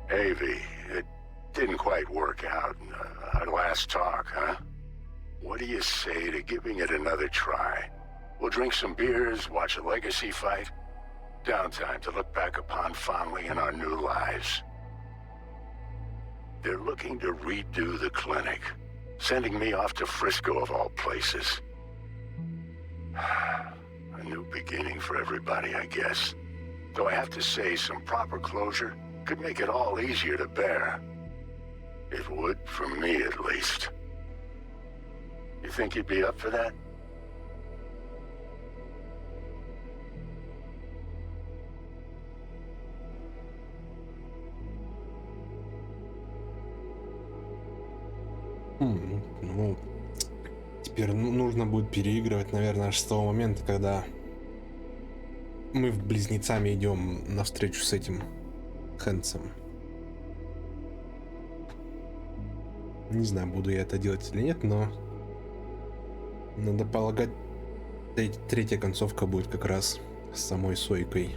Hey, V, it didn't quite work out in our last talk, huh? What do you say to giving it another try? We'll drink some beers, watch a legacy fight. Downtime to look back upon fondly in our new lives. They're looking to redo the clinic, sending me off to Frisco of all places. A new beginning for everybody, I guess. Though I have to say, some proper closure could make it all easier to bear. It would, for me at least. You think you'd be up for that? Ну, теперь нужно будет переигрывать, наверное, аж с того момента, когда мы в близнецами идем навстречу с этим Хэнсом. Не знаю, буду я это делать или нет, но надо полагать, третья концовка будет как раз с самой Сойкой.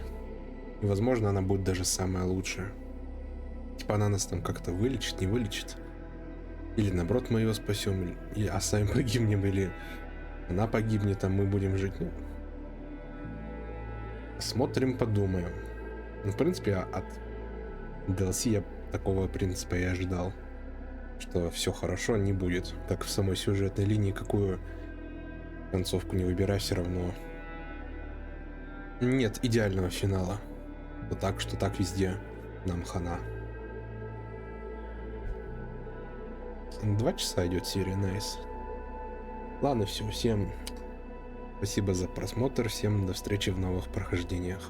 И, возможно, она будет даже самая лучшая. Типа она нас там как-то вылечит, не вылечит. Или наоборот мы его спасем, а сами погибнем, или она погибнет, а мы будем жить. Ну, смотрим, подумаем. Ну, в принципе, от DLC я такого принципа и ожидал. Что все хорошо не будет. Как в самой сюжетной линии, какую концовку не выбирай, все равно нет идеального финала. Вот так, что так везде нам хана. 2 часа идет серия, найс. Ладно, все, всем спасибо за просмотр, всем до встречи в новых прохождениях.